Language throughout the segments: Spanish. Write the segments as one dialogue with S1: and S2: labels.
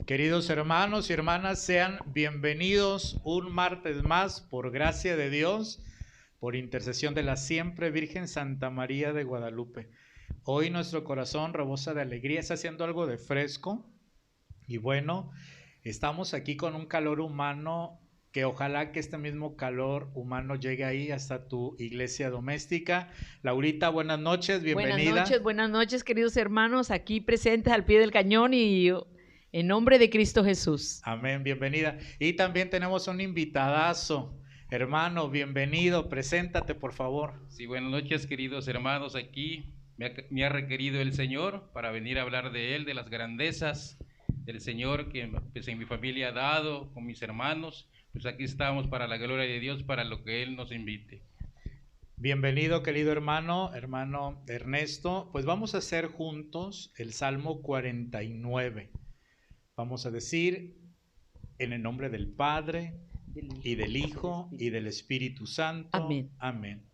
S1: Queridos hermanos y hermanas, sean bienvenidos un martes más, por gracia de Dios, por intercesión de la siempre Virgen Santa María de Guadalupe. Hoy nuestro corazón rebosa de alegría, está haciendo algo de fresco y bueno, estamos aquí con un calor humano que ojalá que este mismo calor humano llegue ahí hasta tu iglesia doméstica. Laurita, buenas noches, bienvenida.
S2: Buenas noches, queridos hermanos, aquí presentes al pie del cañón y en nombre de Cristo Jesús.
S1: Amén, bienvenida. Y también tenemos un invitadazo. Hermano, bienvenido, preséntate por favor.
S3: Sí, buenas noches, queridos hermanos, aquí me ha requerido el Señor para venir a hablar de Él, de las grandezas del Señor que pues, en mi familia ha dado, con mis hermanos. Pues aquí estamos para la gloria de Dios, para lo que Él nos invite.
S1: Bienvenido, querido hermano Ernesto. Pues vamos a hacer juntos el Salmo 49. Vamos a decir en el nombre del Padre, y del Hijo, y del Espíritu Santo.
S2: Amén.
S1: Amén.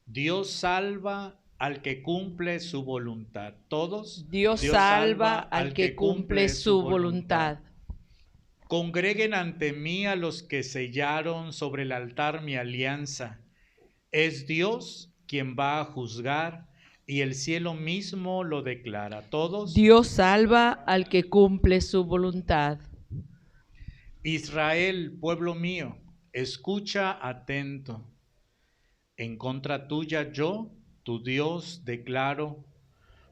S1: Dios salva al que cumple su voluntad. Todos.
S2: Dios salva al que cumple su voluntad.
S1: Congreguen ante mí a los que sellaron sobre el altar mi alianza. Es Dios quien va a juzgar y el cielo mismo lo declara. Todos.
S2: Dios salva al que cumple su voluntad.
S1: Israel, pueblo mío, escucha atento. En contra tuya yo, tu Dios, declaro,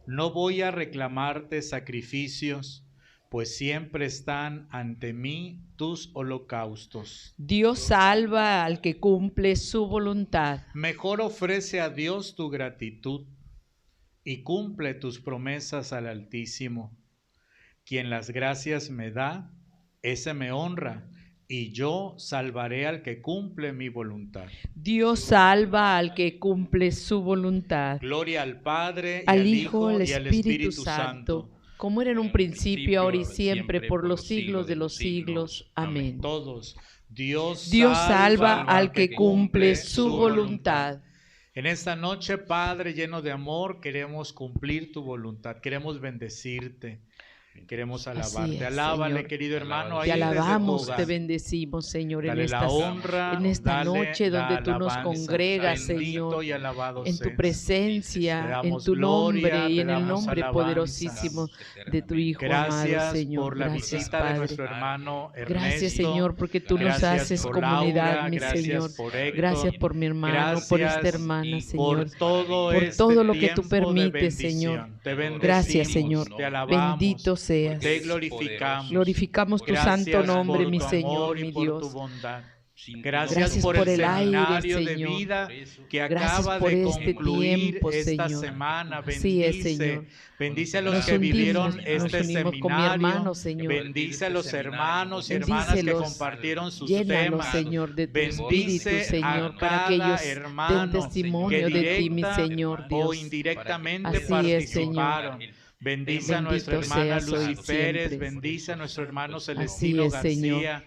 S1: no voy a reclamarte sacrificios, pues siempre están ante mí tus holocaustos.
S2: Dios salva al que cumple su voluntad.
S1: Mejor ofrece a Dios tu gratitud y cumple tus promesas al Altísimo. Quien las gracias me da, ese me honra, y yo salvaré al que cumple mi voluntad.
S2: Dios salva al que cumple su voluntad.
S1: Gloria al Padre,
S2: al
S1: y al
S2: Hijo,
S1: y
S2: al Espíritu Santo, como era en un principio, ahora y siempre, por los siglos de los siglos. Amén.
S1: Todos. Dios
S2: salva al que cumple su voluntad.
S1: En esta noche, Padre, lleno de amor, queremos cumplir tu voluntad, queremos bendecirte. Queremos alabarte. Alábale, Señor. Querido hermano.
S2: Te alabamos, te bendecimos, Señor, en esta noche donde tú nos congregas, Señor, en tu presencia, en tu nombre y en el nombre poderosísimo de tu Hijo amado, Señor.
S1: Por la visita de nuestro hermano Ernesto.
S2: Gracias, Señor, porque tú nos haces comunidad, mi Señor. Gracias por mi hermano, por esta hermana, Señor. Por todo lo que tú permites, Señor. Gracias, Señor. Bendito seas.
S1: Te glorificamos.
S2: Glorificamos tu santo nombre, mi Señor, mi Dios.
S1: Gracias por el seminario de vida que acaba de concluir esta semana. Bendice, bendice a los que vivieron este seminario. Bendice a los hermanos y hermanas que compartieron sus temas.
S2: Señor, de tu
S1: bendice
S2: Espíritu, Señor,
S1: a
S2: para que ellos
S1: hermano
S2: den testimonio de ti, mi Señor Dios.
S1: O indirectamente
S2: Así
S1: participaron.
S2: Es,
S1: bendice a nuestra hermana Lucy Pérez, bendice a nuestro hermano Celestino García,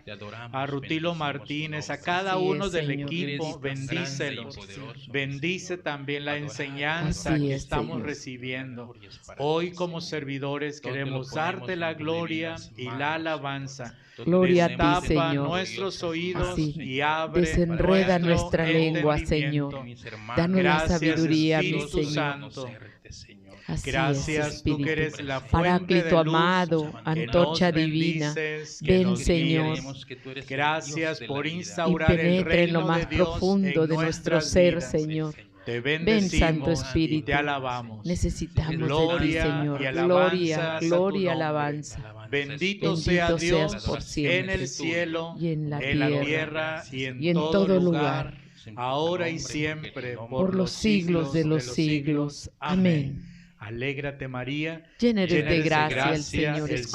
S1: a Rutilo Martínez, a cada uno del equipo, bendícelos. Bendice también la enseñanza que estamos recibiendo. Hoy como servidores queremos darte la gloria y la alabanza.
S2: Gloria a ti, Señor.
S1: Nuestros oídos y abre
S2: desenreda nuestra lengua, Señor. Danos la sabiduría, mi Señor.
S1: Gracias, tú que eres la fuente
S2: Paráclito
S1: de luz,
S2: amado, antorcha divina, ven, Señor.
S1: Gracias por instaurar el reino
S2: en lo más profundo de nuestro ser, Señor.
S1: Te
S2: ven, Santo Espíritu.
S1: Y te alabamos.
S2: Necesitamos de ti, Señor. Gloria, alabanza.
S1: Bendito sea Dios
S2: por siempre,
S1: en el cielo,
S2: y en la
S1: tierra y en todo lugar, ahora y siempre,
S2: por los siglos de los siglos. Amén.
S1: Alégrate, María,
S2: llena eres de gracia, el Señor es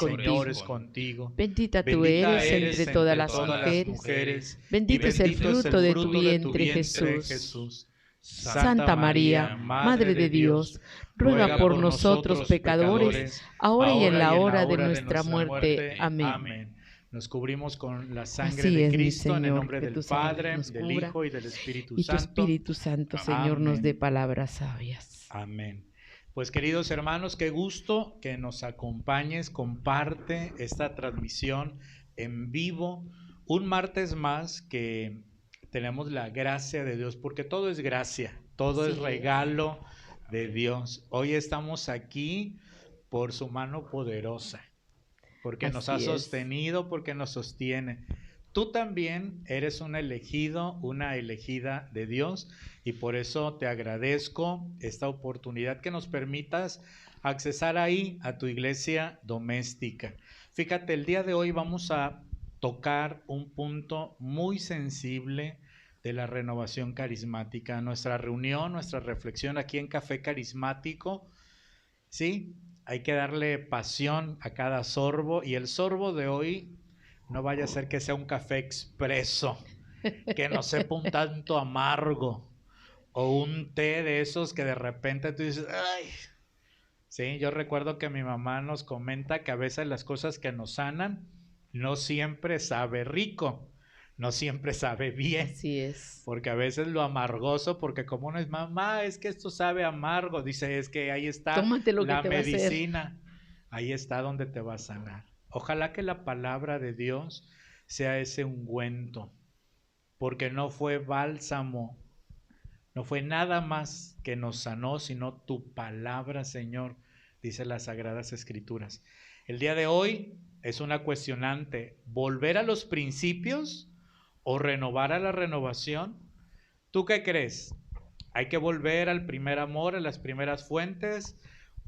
S2: contigo. Bendita tú eres entre todas las mujeres, bendito es el fruto de tu vientre, Jesús. Santa María, Madre de Dios, ruega por nosotros pecadores, ahora y en la hora de nuestra muerte. Amén.
S1: Nos cubrimos con la sangre de Cristo, en el nombre del Padre, del Hijo y del Espíritu Santo.
S2: Y tu Espíritu Santo, Señor, nos dé palabras sabias.
S1: Amén. Pues queridos hermanos, qué gusto que nos acompañes, comparte esta transmisión en vivo, un martes más que tenemos la gracia de Dios, porque todo es gracia, todo es regalo de Dios. Hoy estamos aquí por su mano poderosa, porque nos ha sostenido, porque nos sostiene. Tú también eres un elegido, una elegida de Dios, y por eso te agradezco esta oportunidad que nos permitas accesar ahí a tu iglesia doméstica. Fíjate, el día de hoy vamos a tocar un punto muy sensible de la renovación carismática. Nuestra reunión, nuestra reflexión aquí en Café Carismático, sí, hay que darle pasión a cada sorbo, y el sorbo de hoy no vaya a ser que sea un café expreso, que no sepa un tanto amargo, o un té de esos que de repente tú dices, ¡ay! Sí, yo recuerdo que mi mamá nos comenta que a veces las cosas que nos sanan no siempre sabe rico, no siempre sabe bien.
S2: Así es.
S1: Porque a veces lo amargoso, porque como uno es mamá, es que esto sabe amargo, dice, es que ahí está la medicina, ahí está donde te va a sanar. Ojalá que la palabra de Dios sea ese ungüento, porque no fue bálsamo, no fue nada más que nos sanó, sino tu palabra, Señor, dice las Sagradas Escrituras. El día de hoy es una cuestionante, ¿volver a los principios o renovar a la renovación? ¿Tú qué crees? ¿Hay que volver al primer amor, a las primeras fuentes?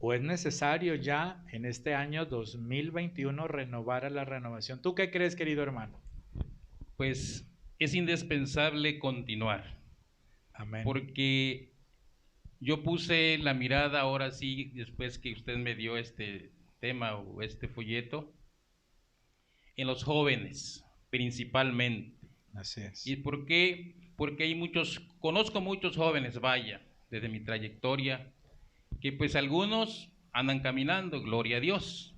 S1: ¿O es necesario ya en este año 2021 renovar a la renovación? ¿Tú qué crees, querido hermano?
S3: Pues es indispensable continuar.
S1: Amén.
S3: Porque yo puse la mirada ahora sí, después que usted me dio este tema o este folleto, en los jóvenes principalmente.
S1: Así es.
S3: ¿Y por qué? Porque hay conozco muchos jóvenes, vaya, desde mi trayectoria, que pues algunos andan caminando, gloria a Dios,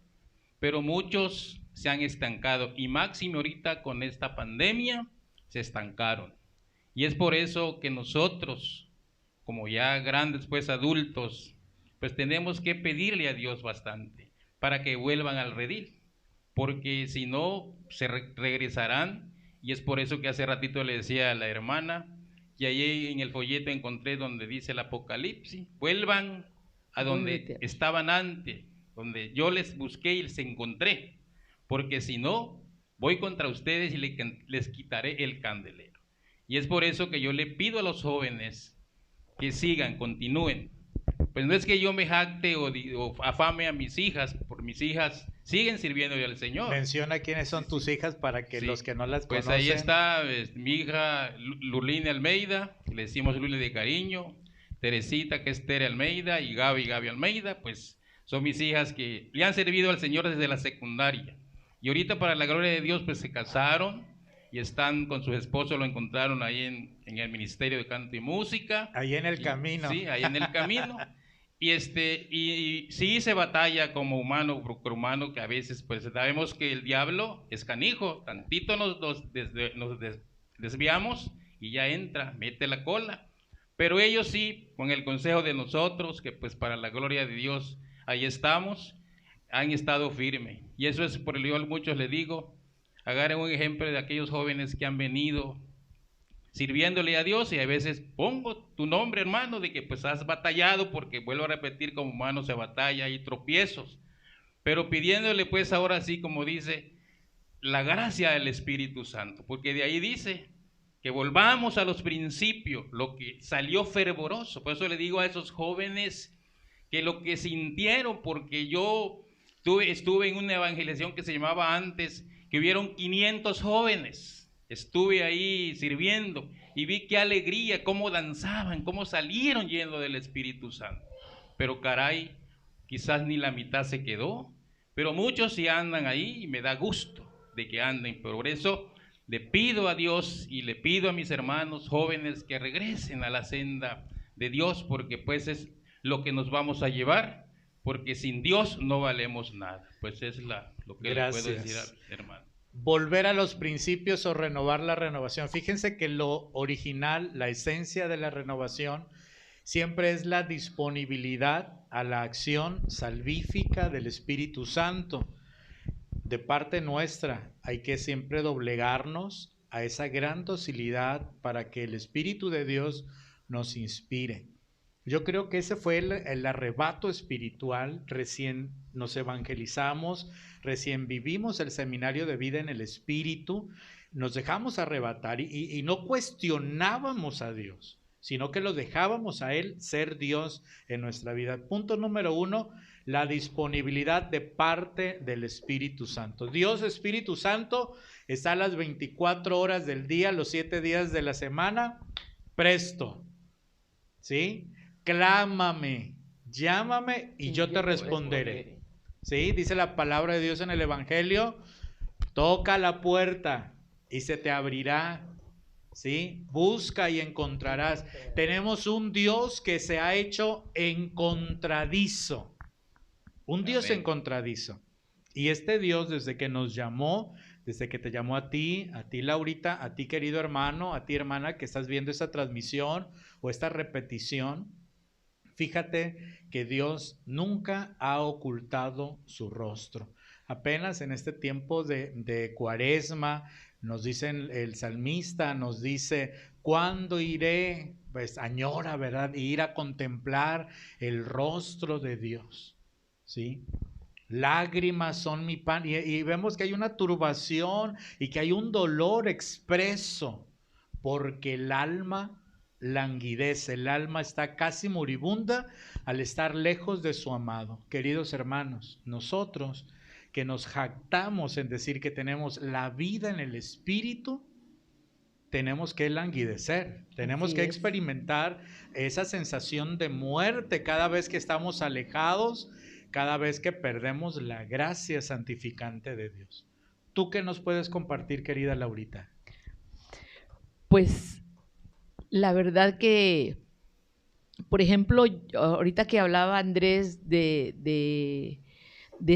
S3: pero muchos se han estancado, y máximo ahorita con esta pandemia se estancaron. Y es por eso que nosotros, como ya grandes pues adultos, pues tenemos que pedirle a Dios bastante para que vuelvan al redil, porque si no se regresarán. Y es por eso que hace ratito le decía a la hermana, y ahí en el folleto encontré donde dice el Apocalipsis, vuelvan a donde estaban antes, donde yo les busqué y les encontré, porque si no, voy contra ustedes y les quitaré el candelero. Y es por eso que yo le pido a los jóvenes que sigan, continúen. Pues no es que yo me jacte o afame a mis hijas, por mis hijas siguen sirviéndole al Señor.
S1: Menciona quiénes son tus hijas para que los que no las conocen.
S3: Pues ahí está mi hija Lurline Almeida, le decimos Luli de cariño, Teresita, que es Tere Almeida, y Gaby Almeida, pues son mis hijas que le han servido al Señor desde la secundaria. Y ahorita, para la gloria de Dios, pues se casaron y están con sus esposos, lo encontraron ahí en el Ministerio de Canto y Música.
S1: Ahí en el camino.
S3: Sí, ahí en el camino. Y sí se batalla como humano, que a veces pues sabemos que el diablo es canijo, tantito nos desviamos y ya entra, mete la cola. Pero ellos sí, con el consejo de nosotros, que pues para la gloria de Dios ahí estamos, han estado firmes. Y eso es por ello, a muchos les digo, agarren un ejemplo de aquellos jóvenes que han venido sirviéndole a Dios, y a veces pongo tu nombre, hermano, de que pues has batallado, porque vuelvo a repetir, como humano se batalla y tropiezos, pero pidiéndole pues ahora sí, como dice, la gracia del Espíritu Santo, porque de ahí dice que volvamos a los principios, lo que salió fervoroso. Por eso le digo a esos jóvenes que lo que sintieron, porque yo estuve en una evangelización que se llamaba antes, que hubieron 500 jóvenes. Estuve ahí sirviendo y vi qué alegría, cómo danzaban, cómo salieron llenos del Espíritu Santo. Pero caray, quizás ni la mitad se quedó, pero muchos sí andan ahí y me da gusto de que anden. Por eso le pido a Dios y le pido a mis hermanos jóvenes que regresen a la senda de Dios, porque pues es lo que nos vamos a llevar, porque sin Dios no valemos nada. Pues es lo que le puedo decir a mis hermanos.
S1: Volver a los principios o renovar la renovación. Fíjense que lo original, la esencia de la renovación, siempre es la disponibilidad a la acción salvífica del Espíritu Santo. De parte nuestra hay que siempre doblegarnos a esa gran docilidad para que el Espíritu de Dios nos inspire. Yo creo que ese fue el arrebato espiritual. Recién nos evangelizamos, recién vivimos el seminario de vida en el Espíritu, nos dejamos arrebatar y no cuestionábamos a Dios, sino que lo dejábamos a Él ser Dios en nuestra vida. Punto número 1, la disponibilidad de parte del Espíritu Santo. Dios Espíritu Santo está a las 24 horas del día, los 7 días de la semana, presto, ¿sí? Clámame, llámame y yo te responderé. ¿Sí? Dice la palabra de Dios en el Evangelio, toca la puerta y se te abrirá. ¿Sí? Busca y encontrarás. Tenemos un Dios que se ha hecho encontradizo. Un Dios encontradizo. Y este Dios, desde que nos llamó, desde que te llamó a ti Laurita, a ti querido hermano, a ti hermana que estás viendo esta transmisión o esta repetición, fíjate que Dios nunca ha ocultado su rostro. Apenas en este tiempo de Cuaresma, nos dice el salmista, nos dice, ¿cuándo iré? Pues añora, ¿verdad? Ir a contemplar el rostro de Dios, ¿sí? Lágrimas son mi pan. Y vemos que hay una turbación y que hay un dolor expreso, porque el alma languidece, el alma está casi moribunda al estar lejos de su amado. Queridos hermanos, nosotros que nos jactamos en decir que tenemos la vida en el Espíritu, tenemos que languidecer, tenemos que experimentar esa sensación de muerte cada vez que estamos alejados, cada vez que perdemos la gracia santificante de Dios. ¿Tú qué nos puedes compartir, querida Laurita?
S2: Pues la verdad que, por ejemplo, ahorita que hablaba Andrés de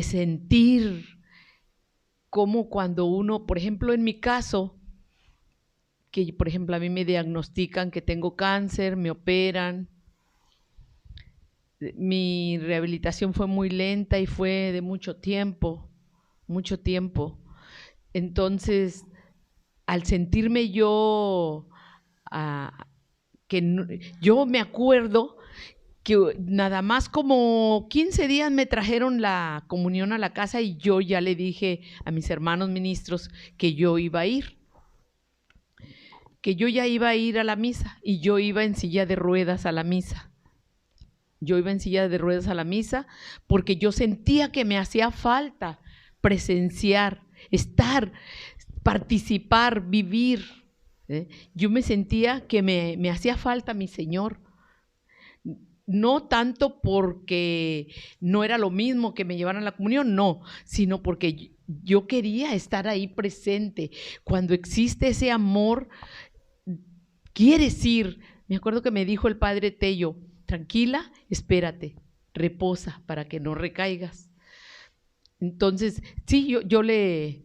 S2: sentir como cuando uno, por ejemplo, en mi caso, que por ejemplo a mí me diagnostican que tengo cáncer, me operan, mi rehabilitación fue muy lenta y fue de mucho tiempo. Entonces, al sentirme yo, yo me acuerdo que nada más como 15 días me trajeron la comunión a la casa y yo ya le dije a mis hermanos ministros que yo iba a ir, que yo ya iba a ir a la misa y yo iba en silla de ruedas a la misa. Yo iba en silla de ruedas a la misa porque yo sentía que me hacía falta presenciar, estar, participar, vivir. Yo me sentía que me hacía falta mi Señor. No tanto porque no era lo mismo que me llevaran a la comunión, no, sino porque yo quería estar ahí presente. Cuando existe ese amor, quieres ir. Me acuerdo que me dijo el padre Tello, tranquila, espérate, reposa para que no recaigas. Entonces, sí, yo le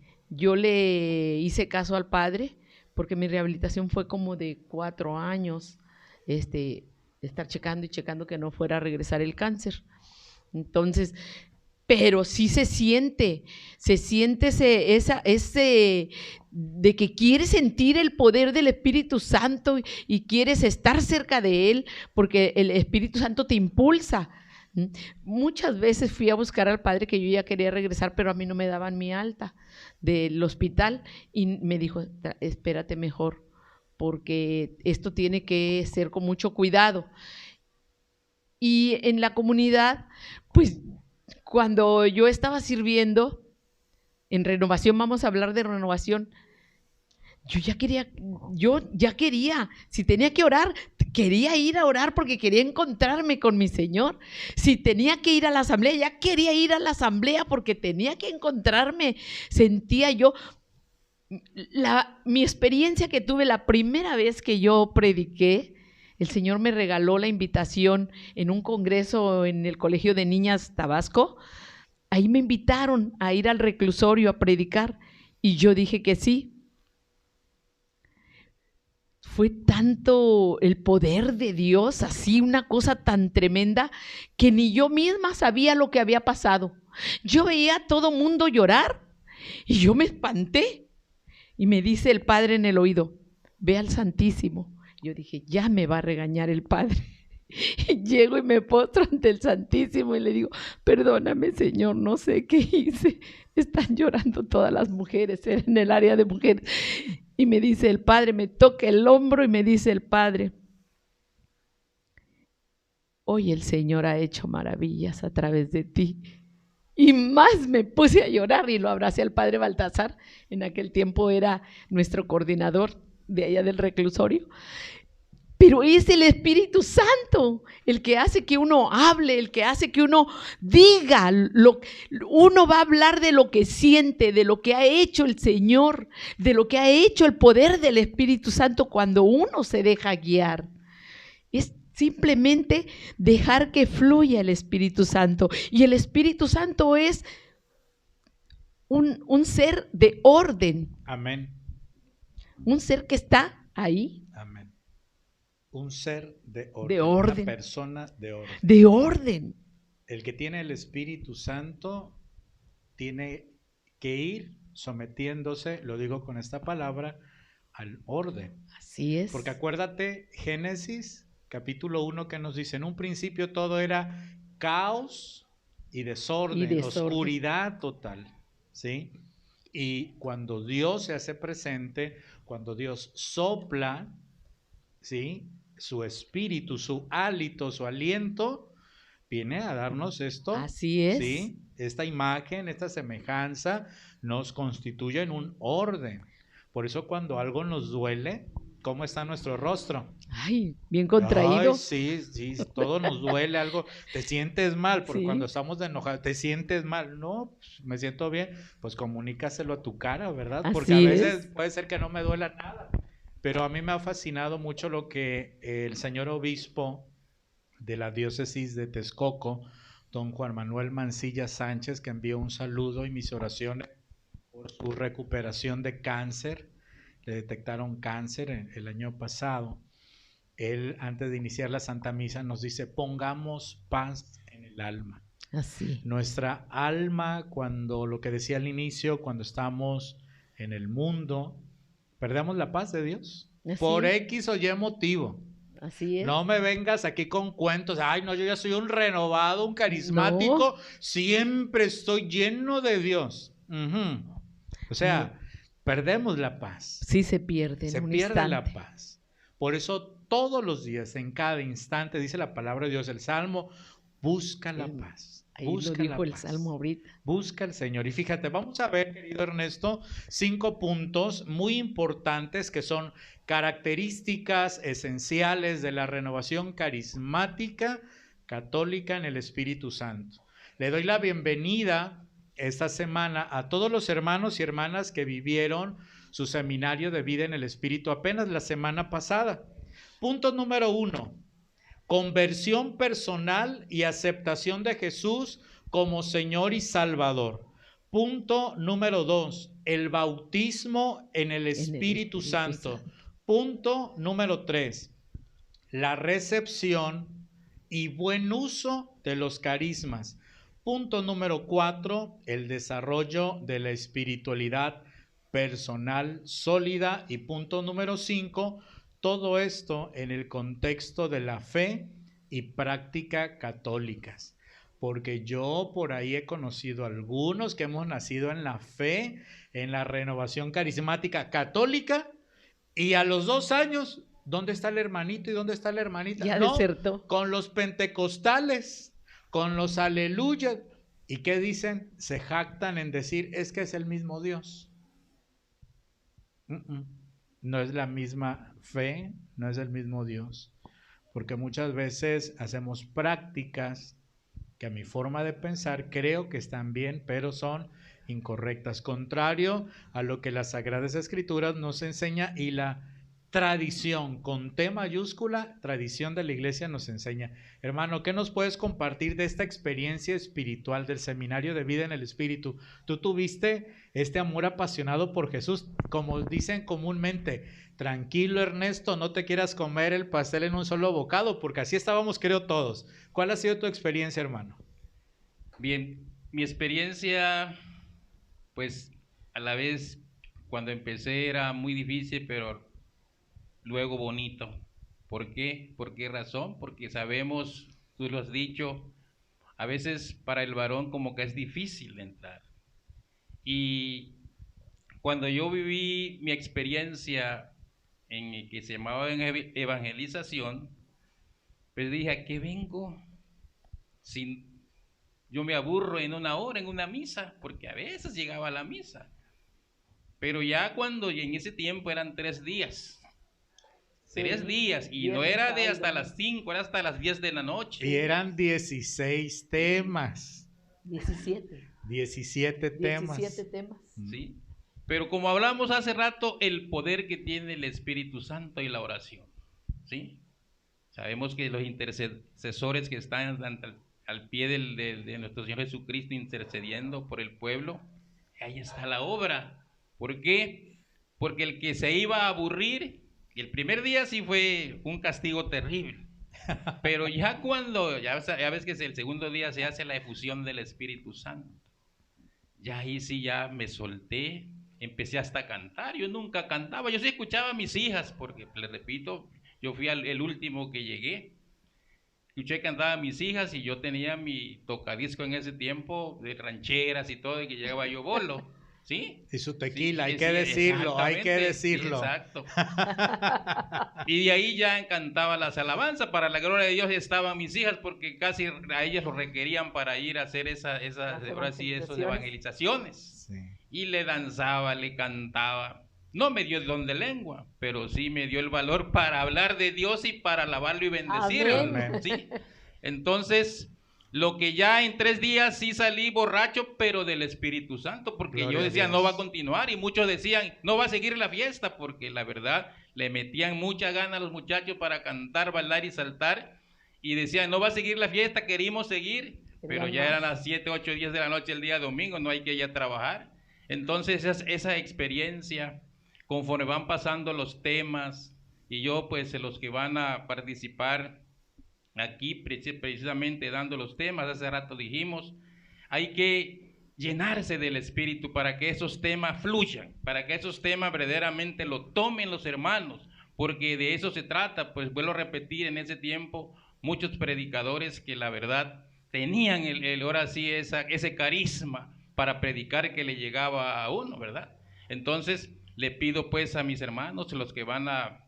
S2: hice caso al padre, porque mi rehabilitación fue como de 4 años, estar checando y checando que no fuera a regresar el cáncer. Entonces, pero sí se siente ese de que quieres sentir el poder del Espíritu Santo y quieres estar cerca de Él, porque el Espíritu Santo te impulsa. Muchas veces fui a buscar al padre, que yo ya quería regresar, pero a mí no me daban mi alta del hospital, y me dijo, espérate mejor, porque esto tiene que ser con mucho cuidado. Y en la comunidad, pues cuando yo estaba sirviendo en Renovación, vamos a hablar de Renovación, yo ya quería, si tenía que orar, quería ir a orar porque quería encontrarme con mi Señor. Si tenía que ir a la asamblea, ya quería ir a la asamblea porque tenía que encontrarme. Sentía yo, mi experiencia que tuve la primera vez que yo prediqué, el Señor me regaló la invitación en un congreso en el Colegio de Niñas Tabasco. Ahí me invitaron a ir al reclusorio a predicar y yo dije que sí. fue tanto el poder de Dios, así una cosa tan tremenda, que ni yo misma sabía lo que había pasado. Yo veía a todo mundo llorar y yo me espanté. Y me dice el Padre en el oído, ve al Santísimo. Yo dije, ya me va a regañar el Padre. Y llego y me postro ante el Santísimo y le digo, perdóname, Señor, no sé qué hice. Están llorando todas las mujeres en el área de mujeres. Y me dice el Padre, me toca el hombro y me dice el Padre, hoy el Señor ha hecho maravillas a través de ti. Y más me puse a llorar y lo abracé al Padre Baltasar. En aquel tiempo era nuestro coordinador de allá del reclusorio. Pero es el Espíritu Santo el que hace que uno hable, el que hace que uno diga. Uno va a hablar de lo que siente, de lo que ha hecho el Señor, de lo que ha hecho el poder del Espíritu Santo cuando uno se deja guiar. Es simplemente dejar que fluya el Espíritu Santo. Y el Espíritu Santo es un ser de orden.
S1: Amén.
S2: Un ser que está ahí.
S1: Amén. Un ser de orden.
S2: De orden.
S1: Una persona de orden.
S2: De orden.
S1: El que tiene el Espíritu Santo tiene que ir sometiéndose, lo digo con esta palabra, al orden.
S2: Así es.
S1: Porque acuérdate, Génesis capítulo 1 que nos dice, en un principio todo era caos y desorden, oscuridad total, ¿sí? Y cuando Dios se hace presente, cuando Dios sopla, ¿sí? Su espíritu, su hálito, su aliento, viene a darnos esto.
S2: Así es.
S1: ¿Sí? Esta imagen, esta semejanza nos constituye en un orden. Por eso cuando algo nos duele, ¿cómo está nuestro rostro?
S2: Ay, bien contraído.
S1: Ay, sí, todo nos duele algo. Te sientes mal, porque
S2: Sí.
S1: cuando estamos enojados, te sientes mal. No, pues, me siento bien. Pues comunícaselo a tu cara, ¿verdad? Porque
S2: Así
S1: a veces
S2: es.
S1: puede ser que no me duela nada. Pero a mí me ha fascinado mucho lo que el señor obispo de la diócesis de Texcoco, don Juan Manuel Mancilla Sánchez, que envió un saludo y mis oraciones por su recuperación de cáncer. Le detectaron cáncer el año pasado. Él, antes de iniciar la Santa Misa, nos dice, pongamos paz en el alma.
S2: Así.
S1: Nuestra alma, cuando, lo que decía al inicio, cuando estamos en el mundo, perdemos la paz de Dios.
S2: Así.
S1: Por X o Y motivo.
S2: Así es.
S1: No me vengas aquí con cuentos. Ay, no, yo ya soy un renovado, un carismático. No. Siempre estoy lleno de Dios. O sea, perdemos la paz.
S2: Sí, se pierde.
S1: Se pierde la paz. Por eso todos los días, en cada instante, dice la palabra de Dios, el Salmo, busca la paz.
S2: Ahí busca lo dijo el Salmo ahorita.
S1: Busca al Señor. Y fíjate, vamos a ver, querido Ernesto, 5 puntos muy importantes que son características esenciales de la renovación carismática católica en el Espíritu Santo. Le doy la bienvenida esta semana a todos los hermanos y hermanas que vivieron su seminario de vida en el Espíritu apenas la semana pasada. Punto número 1. Conversión personal y aceptación de Jesús como Señor y Salvador. Punto número 2. El bautismo en el Espíritu Santo. Punto número 3. La recepción y buen uso de los carismas. Punto número 4. El desarrollo de la espiritualidad personal sólida. Y punto número 5. Todo esto en el contexto de la fe y práctica católicas. Porque yo por ahí he conocido a algunos que hemos nacido en la fe, en la renovación carismática católica, y a los 2 años, ¿dónde está el hermanito y dónde está la hermanita?
S2: Ya desertó.
S1: Con los pentecostales, con los aleluyas. ¿Y qué dicen? Se jactan en decir, es que es el mismo Dios. No es la misma fe, no es el mismo Dios. Porque muchas veces hacemos prácticas que a mi forma de pensar creo que están bien, pero son incorrectas, contrario a lo que las Sagradas Escrituras nos enseña y la tradición, con T mayúscula, tradición de la iglesia nos enseña. Hermano, ¿qué nos puedes compartir de esta experiencia espiritual del Seminario de Vida en el Espíritu? Tú tuviste este amor apasionado por Jesús, como dicen comúnmente, tranquilo Ernesto, no te quieras comer el pastel en un solo bocado, porque así estábamos creo todos. ¿Cuál ha sido tu experiencia, hermano?
S3: Bien, mi experiencia, pues a la vez cuando empecé era muy difícil, pero luego bonito. ¿Por qué? ¿Por qué razón? Porque sabemos, tú lo has dicho, a veces para el varón como que es difícil entrar. Y cuando yo viví mi experiencia en el que se llamaba evangelización, pues dije, ¿a qué vengo? Yo me aburro en una hora en una misa, porque a veces llegaba a la misa. Pero ya y en ese tiempo eran 3 días. 3 días, y no era de hasta las 5, era hasta las 10 de la noche.
S1: Y eran 16 temas.
S2: 17 temas. 17 temas.
S3: Sí. Pero como hablamos hace rato, el poder que tiene el Espíritu Santo y la oración. ¿Sí? Sabemos que los intercesores que están al pie de nuestro Señor Jesucristo intercediendo por el pueblo, ahí está la obra. ¿Por qué? Porque el que se iba a aburrir, el primer día sí fue un castigo terrible, pero ya ves que el segundo día se hace la efusión del Espíritu Santo, ya ahí sí ya me solté, empecé hasta a cantar. Yo nunca cantaba, yo sí escuchaba a mis hijas, porque les repito, yo fui el último que llegué. Escuché cantar a mis hijas y yo tenía mi tocadisco en ese tiempo de rancheras y todo, y que llegaba yo bolo. ¿Sí?
S1: Y su tequila, hay que decirlo, hay que decirlo.
S3: Sí, exacto. Y de ahí ya cantaba las alabanzas. Para la gloria de Dios estaban mis hijas, porque casi a ellas lo requerían para ir a hacer esas evangelizaciones. Sí. Y le danzaba, le cantaba. No me dio el don de lengua, pero sí me dio el valor para hablar de Dios y para alabarlo y bendecirlo. Amén. ¿Sí? Entonces, lo que ya en 3 días sí salí borracho, pero del Espíritu Santo, porque Gloria yo decía no va a continuar, y muchos decían no va a seguir la fiesta, porque la verdad le metían mucha gana a los muchachos para cantar, bailar y saltar, y decían no va a seguir la fiesta, queríamos seguir, pero ya eran las 7, 8, 10 de la noche el día domingo, no hay que ir a trabajar. Entonces esa experiencia, conforme van pasando los temas, y yo pues los que van a participar aquí precisamente dando los temas, hace rato dijimos, hay que llenarse del Espíritu para que esos temas fluyan, para que esos temas verdaderamente lo tomen los hermanos, porque de eso se trata. Pues vuelvo a repetir, en ese tiempo muchos predicadores que la verdad tenían ahora sí ese carisma para predicar que le llegaba a uno, ¿verdad? Entonces le pido pues a mis hermanos, los que van a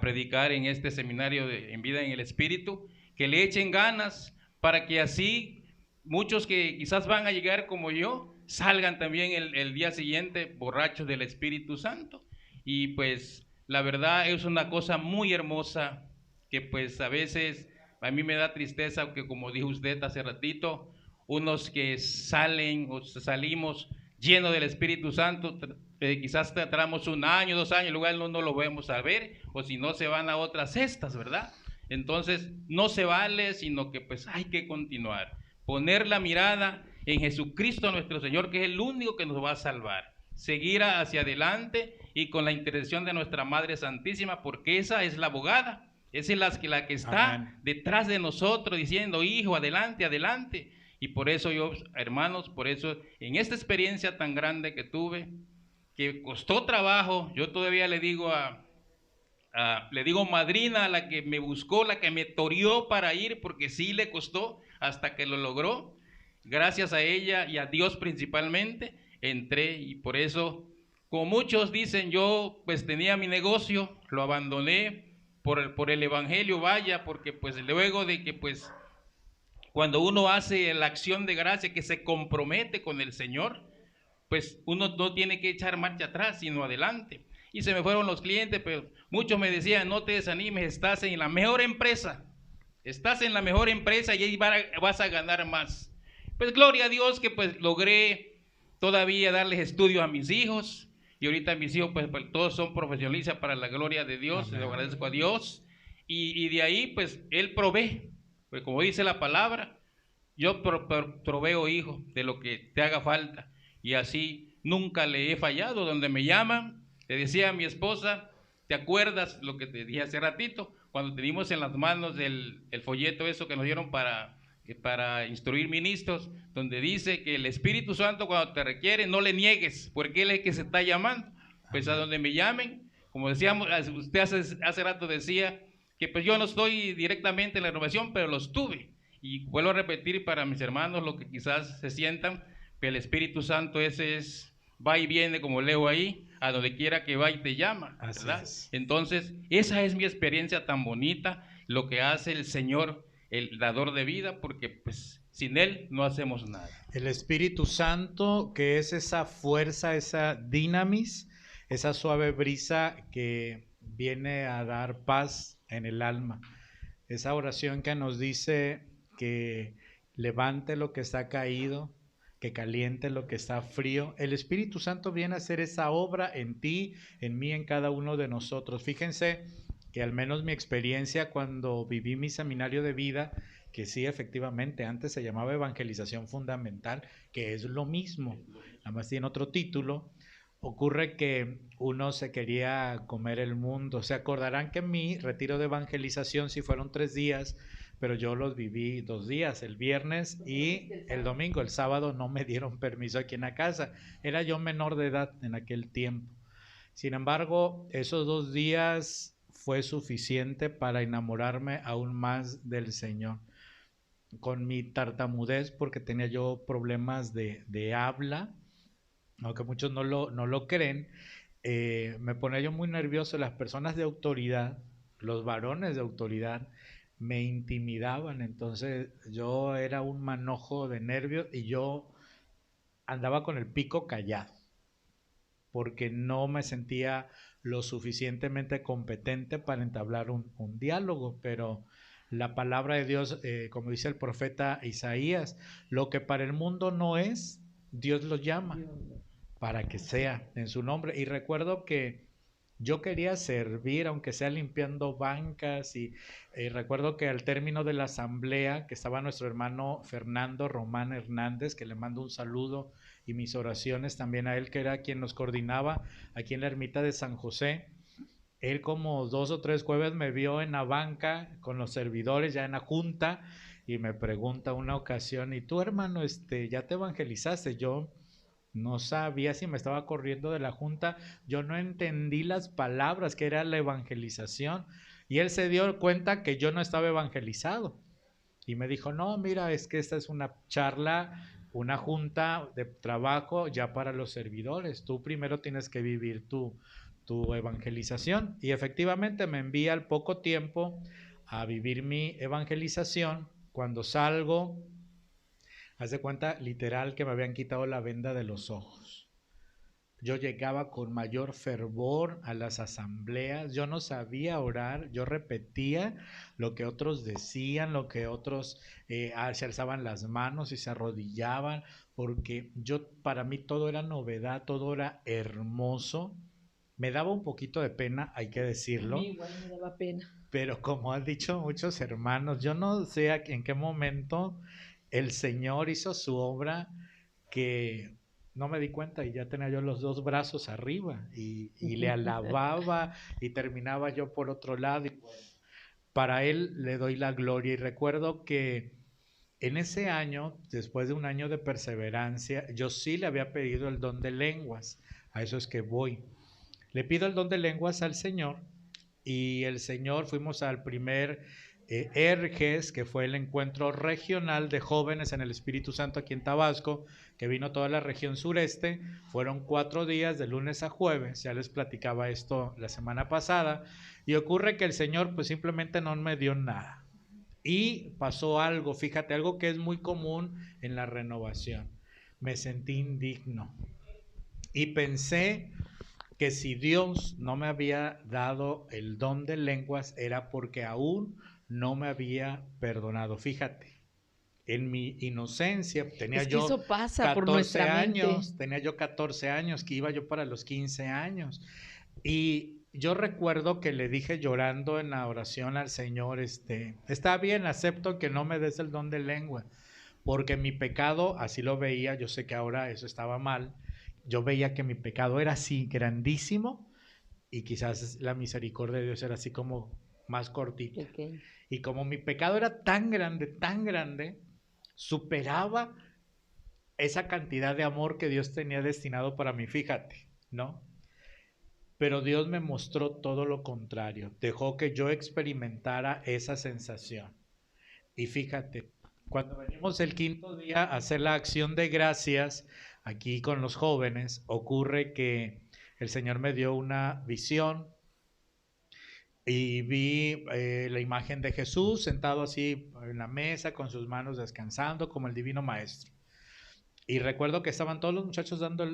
S3: predicar en este seminario en Vida en el Espíritu, que le echen ganas para que así muchos que quizás van a llegar como yo, salgan también el día siguiente borrachos del Espíritu Santo. Y pues la verdad es una cosa muy hermosa que pues a veces a mí me da tristeza, que como dijo usted hace ratito, unos que salen o salimos llenos del Espíritu Santo, quizás tratamos 1 año, 2 años, luego no lo vamos a ver, o si no se van a otras cestas, ¿verdad? Entonces no se vale, sino que pues hay que continuar, poner la mirada en Jesucristo nuestro Señor, que es el único que nos va a salvar, seguir hacia adelante y con la intercesión de nuestra Madre Santísima, porque esa es la abogada, esa es la que está Amén. Detrás de nosotros diciendo, hijo, adelante, adelante. Y por eso yo, hermanos, por eso en esta experiencia tan grande que tuve, que costó trabajo, yo todavía le digo madrina a la que me buscó, la que me toreó para ir, porque sí le costó hasta que lo logró. Gracias a ella y a Dios principalmente, entré, y por eso, como muchos dicen, yo pues tenía mi negocio, lo abandoné por el evangelio, vaya, porque pues luego de que pues cuando uno hace la acción de gracia, que se compromete con el Señor, pues uno no tiene que echar marcha atrás, sino adelante. Y se me fueron los clientes, pero muchos me decían, no te desanimes, estás en la mejor empresa y ahí vas a ganar más. Pues gloria a Dios que pues logré todavía darles estudio a mis hijos, y ahorita mis hijos pues todos son profesionistas para la gloria de Dios. Le agradezco a Dios, y de ahí pues Él provee, pues como dice la palabra, yo proveo, hijo, de lo que te haga falta, y así nunca le he fallado. Donde me llaman, le decía a mi esposa, ¿te acuerdas lo que te dije hace ratito? Cuando teníamos en las manos el folleto eso que nos dieron para instruir ministros, donde dice que el Espíritu Santo cuando te requiere no le niegues, porque Él es el que se está llamando. Pues a donde me llamen, como decíamos, usted hace rato decía que pues yo no estoy directamente en la renovación, pero los tuve. Y vuelvo a repetir para mis hermanos, lo que quizás se sientan, que el Espíritu Santo ese va y viene, como leo ahí, a donde quiera que va y te llama, ¿verdad? Entonces, esa es mi experiencia tan bonita, lo que hace el Señor, el dador de vida, porque pues sin Él no hacemos nada.
S1: El Espíritu Santo, que es esa fuerza, esa dinamis, esa suave brisa que viene a dar paz en el alma. Esa oración que nos dice que levante lo que está caído, que caliente lo que está frío. El Espíritu Santo viene a hacer esa obra en ti, en mí, en cada uno de nosotros. Fíjense que al menos mi experiencia cuando viví mi seminario de vida, que sí, efectivamente, antes se llamaba evangelización fundamental, que es lo mismo, nada más tiene otro título. Ocurre que uno se quería comer el mundo. Se acordarán que mi retiro de evangelización sí fueron 3 días, pero yo los viví 2 días, el viernes y el domingo. El sábado no me dieron permiso aquí en la casa. Era yo menor de edad en aquel tiempo. Sin embargo, esos 2 días fue suficiente para enamorarme aún más del Señor. Con mi tartamudez, porque tenía yo problemas de habla, aunque muchos no lo creen, me ponía yo muy nervioso. Las personas de autoridad, los varones de autoridad, me intimidaban. Entonces yo era un manojo de nervios y yo andaba con el pico callado porque no me sentía lo suficientemente competente para entablar un diálogo. Pero la palabra de Dios, como dice el profeta Isaías, lo que para el mundo no es, Dios lo llama para que sea en su nombre. Y recuerdo que yo quería servir, aunque sea limpiando bancas, y recuerdo que al término de la asamblea, que estaba nuestro hermano Fernando Román Hernández, que le mando un saludo y mis oraciones también a él, que era quien nos coordinaba aquí en la ermita de San José. Él como 2 o 3 jueves me vio en la banca con los servidores ya en la junta y me pregunta una ocasión, ¿y tú, hermano, ya te evangelizaste? Yo no sabía si me estaba corriendo de la junta, yo no entendí las palabras que era la evangelización, y él se dio cuenta que yo no estaba evangelizado y me dijo, no, mira, es que esta es una charla, una junta de trabajo ya para los servidores, tú primero tienes que vivir tu evangelización. Y efectivamente me envía al poco tiempo a vivir mi evangelización. Cuando salgo, haz de cuenta literal que me habían quitado la venda de los ojos. Yo llegaba con mayor fervor a las asambleas, yo no sabía orar, yo repetía lo que otros decían, lo que otros se alzaban las manos y se arrodillaban, porque para mí todo era novedad, todo era hermoso. Me daba un poquito de pena, hay que decirlo.
S2: A mí igual me daba pena.
S1: Pero como han dicho muchos hermanos, yo no sé en qué momento el Señor hizo su obra que no me di cuenta y ya tenía yo los 2 brazos arriba y le alababa y terminaba yo por otro lado. Y para Él le doy la gloria. Y recuerdo que en ese año, después de un año de perseverancia, yo sí le había pedido el don de lenguas. A eso es que voy. Le pido el don de lenguas al Señor y el Señor, fuimos al primer ERGES, que fue el encuentro regional de jóvenes en el Espíritu Santo aquí en Tabasco, que vino toda la región sureste. Fueron 4 días, de lunes a jueves, ya les platicaba esto la semana pasada, y ocurre que el Señor pues simplemente no me dio nada. Y pasó algo, fíjate, algo que es muy común en la renovación. Me sentí indigno y pensé que si Dios no me había dado el don de lenguas era porque aún no me había perdonado. Fíjate, en mi inocencia, tenía
S2: es que
S1: yo
S2: eso pasa
S1: 14
S2: por nuestra
S1: años,
S2: mente.
S1: tenía yo 14 años, que iba yo para los 15 años. Y yo recuerdo que le dije llorando en la oración al Señor, está bien, acepto que no me des el don de lengua, porque mi pecado, así lo veía, yo sé que ahora eso estaba mal, yo veía que mi pecado era así, grandísimo, y quizás la misericordia de Dios era así como más cortita.
S2: Okay.
S1: Y como mi pecado era tan grande, superaba esa cantidad de amor que Dios tenía destinado para mí, fíjate, ¿no? Pero Dios me mostró todo lo contrario, dejó que yo experimentara esa sensación. Y fíjate, cuando venimos el quinto día a hacer la acción de gracias, aquí con los jóvenes, ocurre que el Señor me dio una visión y vi la imagen de Jesús sentado así en la mesa con sus manos descansando como el Divino Maestro. Y recuerdo que estaban todos los muchachos dando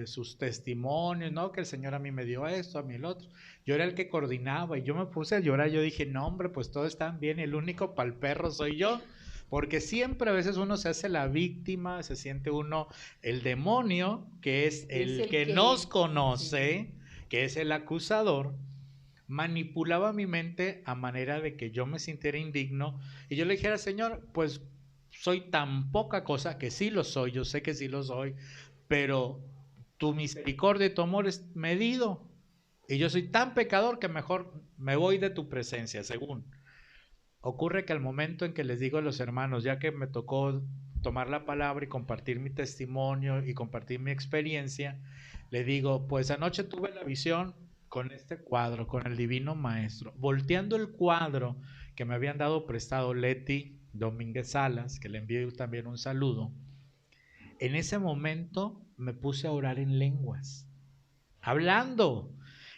S1: sus testimonios, ¿no? Que el Señor a mí me dio esto, a mí el otro. Yo era el que coordinaba y yo me puse a llorar. Yo dije, no hombre, pues todos están bien, el único pa'l perro soy yo. Porque siempre a veces uno se hace la víctima, se siente uno el demonio, que es el que nos conoce, sí, que es el acusador, manipulaba mi mente a manera de que yo me sintiera indigno. Y yo le dijera, Señor, pues soy tan poca cosa, que sí lo soy, yo sé que sí lo soy, pero tu misericordia y tu amor es medido, y yo soy tan pecador que mejor me voy de tu presencia, según. Ocurre que al momento en que les digo a los hermanos, ya que me tocó tomar la palabra y compartir mi testimonio y compartir mi experiencia, le digo, pues anoche tuve la visión con este cuadro, con el Divino Maestro, volteando el cuadro que me habían dado prestado Leti Domínguez Salas, que le envío también un saludo. En ese momento me puse a orar en lenguas, hablando.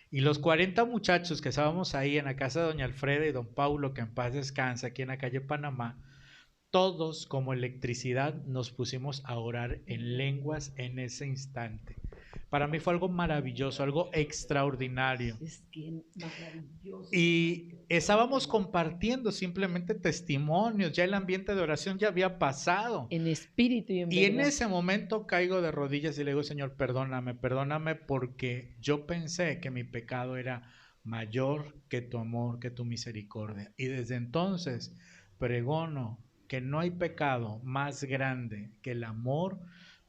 S1: Y los 40 muchachos que estábamos ahí en la casa de doña Alfreda y don Paulo, que en paz descansa, aquí en la calle Panamá, todos como electricidad nos pusimos a orar en lenguas en ese instante. Para mí fue algo maravilloso, algo extraordinario.
S2: Es que maravilloso.
S1: Y estábamos compartiendo simplemente testimonios, ya el ambiente de oración ya había pasado.
S2: En espíritu y en verdad.
S1: Y en ese momento caigo de rodillas y le digo, Señor, perdóname porque yo pensé que mi pecado era mayor que tu amor, que tu misericordia. Y desde entonces pregono que no hay pecado más grande que el amor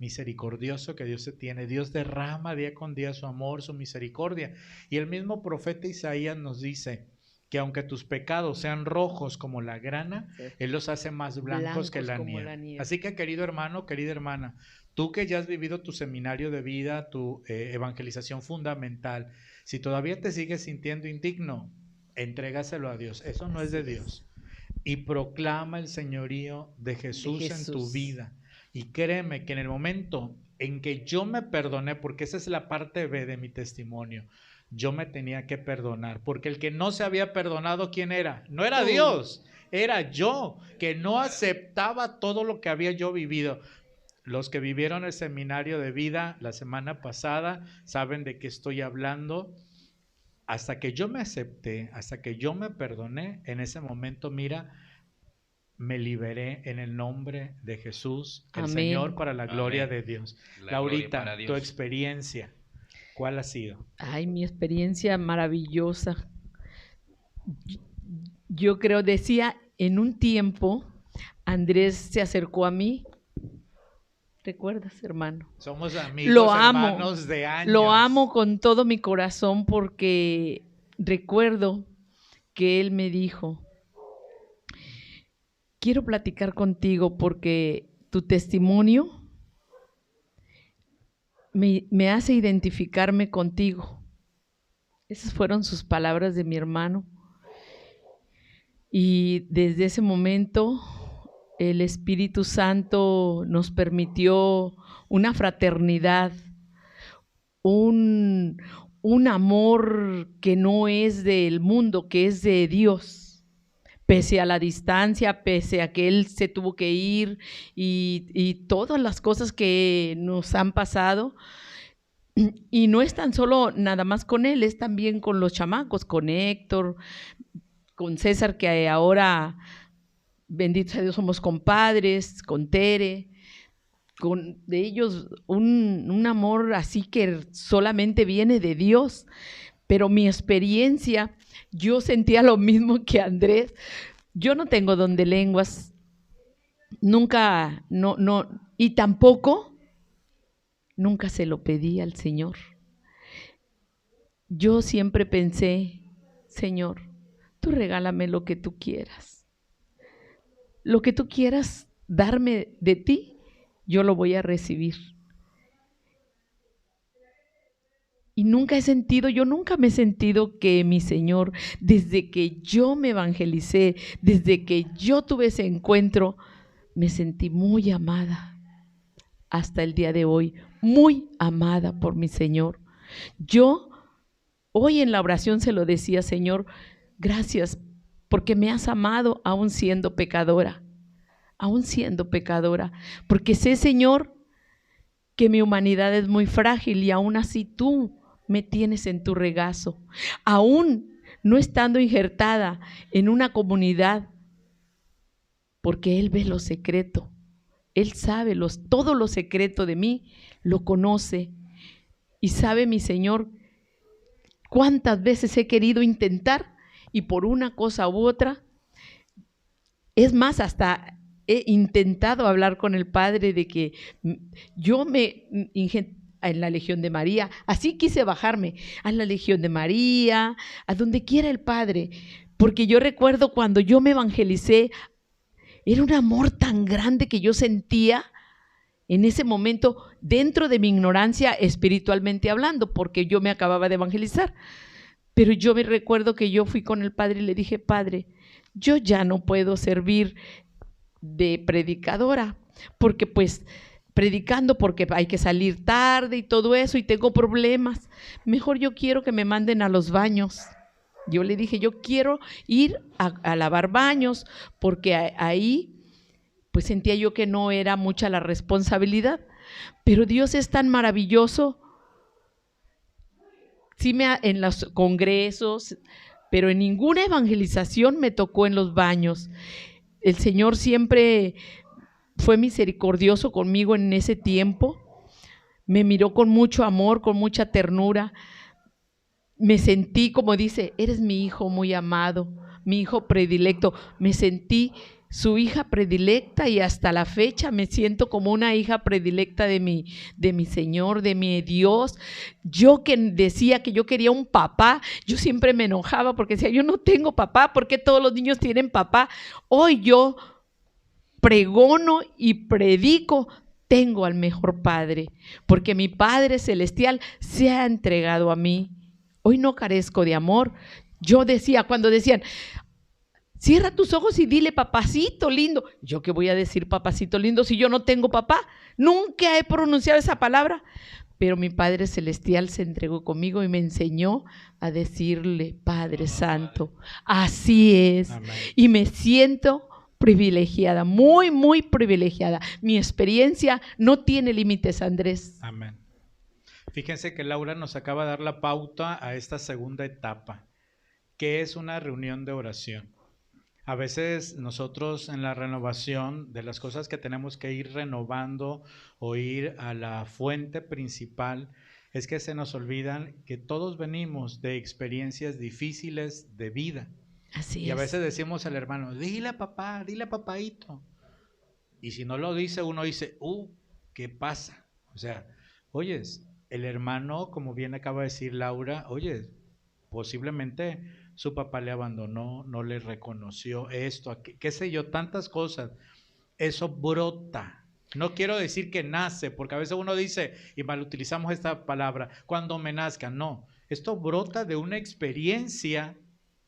S1: misericordioso que Dios se tiene. Dios derrama día con día su amor, su misericordia. Y el mismo profeta Isaías nos dice que aunque tus pecados sean rojos como la grana, sí, Él los hace más blancos que la nieve. Así que, querido hermano, querida hermana, tú que ya has vivido tu seminario de vida, tu evangelización fundamental, si todavía te sigues sintiendo indigno, entrégaselo a Dios. Eso no es de Dios. Y proclama el señorío de Jesús en tu vida. Y créeme que en el momento en que yo me perdoné, porque esa es la parte B de mi testimonio, yo me tenía que perdonar, porque el que no se había perdonado, ¿quién era? No era Dios, era yo, que no aceptaba todo lo que había yo vivido. Los que vivieron el seminario de vida la semana pasada saben de qué estoy hablando. Hasta que yo me acepté, hasta que yo me perdoné, en ese momento, mira, me liberé en el nombre de Jesús, el Amén. Señor, para la gloria Amén. De Dios. Laurita, tu experiencia, ¿cuál ha sido?
S2: Ay, mi experiencia maravillosa. Yo creo, decía, en un tiempo, Andrés se acercó a mí. ¿Recuerdas, hermano?
S1: Somos amigos, hermanos de años.
S2: Lo amo con todo mi corazón porque recuerdo que él me dijo, quiero platicar contigo porque tu testimonio me hace identificarme contigo. Esas fueron sus palabras de mi hermano. Y desde ese momento el Espíritu Santo nos permitió una fraternidad, un amor que no es del mundo, que es de Dios. Pese a la distancia, pese a que él se tuvo que ir y todas las cosas que nos han pasado. Y no es tan solo nada más con él, es también con los chamacos, con Héctor, con César, que ahora bendito sea Dios, somos compadres, con Tere, de ellos un amor así que solamente viene de Dios. Pero mi experiencia, yo sentía lo mismo que Andrés. Yo no tengo don de lenguas, nunca, y tampoco, nunca se lo pedí al Señor. Yo siempre pensé, Señor, tú regálame lo que tú quieras. Lo que tú quieras darme de ti, yo lo voy a recibir. Y yo nunca me he sentido que mi Señor, desde que yo me evangelicé, desde que yo tuve ese encuentro, me sentí muy amada. Hasta el día de hoy, muy amada por mi Señor. Yo hoy en la oración se lo decía, Señor, gracias porque me has amado aún siendo pecadora, porque sé, Señor, que mi humanidad es muy frágil y aún así tú me tienes en tu regazo, aún no estando injertada en una comunidad, porque Él ve lo secreto, Él sabe todo lo secreto de mí, lo conoce y sabe, mi Señor, cuántas veces he querido intentar y por una cosa u otra, es más, hasta he intentado hablar con el Padre de que yo en la Legión de María, así quise bajarme a la Legión de María, a donde quiera el Padre, porque yo recuerdo cuando yo me evangelicé, era un amor tan grande que yo sentía en ese momento dentro de mi ignorancia espiritualmente hablando, porque yo me acababa de evangelizar. Pero yo me recuerdo que yo fui con el Padre y le dije, Padre, yo ya no puedo servir de predicadora, porque pues predicando porque hay que salir tarde y todo eso y tengo problemas. Mejor yo quiero que me manden a los baños. Yo le dije, yo quiero ir a lavar baños porque ahí pues sentía yo que no era mucha la responsabilidad. Pero Dios es tan maravilloso. Sí, en los congresos, pero en ninguna evangelización me tocó en los baños. El Señor siempre fue misericordioso conmigo en ese tiempo. Me miró con mucho amor, con mucha ternura. Me sentí, como dice, eres mi hijo muy amado, mi hijo predilecto. Me sentí su hija predilecta y hasta la fecha me siento como una hija predilecta de mi Señor, de mi Dios. Yo que decía que yo quería un papá, yo siempre me enojaba porque decía, yo no tengo papá, ¿por qué todos los niños tienen papá? Hoy yo pregono y predico, tengo al mejor Padre, porque mi Padre Celestial se ha entregado a mí. Hoy no carezco de amor. Yo decía, cuando decían, cierra tus ojos y dile papacito lindo. ¿Yo qué voy a decir papacito lindo si yo no tengo papá? Nunca he pronunciado esa palabra. Pero mi Padre Celestial se entregó conmigo y me enseñó a decirle Padre Santo. Así es. Amén. Y me siento privilegiada, muy, muy privilegiada. Mi experiencia no tiene límites, Andrés.
S1: Amén. Fíjense que Laura nos acaba de dar la pauta a esta segunda etapa, que es una reunión de oración. A veces nosotros en la renovación de las cosas que tenemos que ir renovando o ir a la fuente principal, es que se nos olvidan que todos venimos de experiencias difíciles de vida.
S2: Así
S1: y a veces decimos al hermano, dile a papá, dile a papaito. Y si no lo dice, uno dice, ¿qué pasa? O sea, oyes, el hermano, como bien acaba de decir Laura, oye, posiblemente su papá le abandonó, no le reconoció esto, qué sé yo, tantas cosas. Eso brota. No quiero decir que nace, porque a veces uno dice, y mal utilizamos esta palabra, cuando me nazca. No, esto brota de una experiencia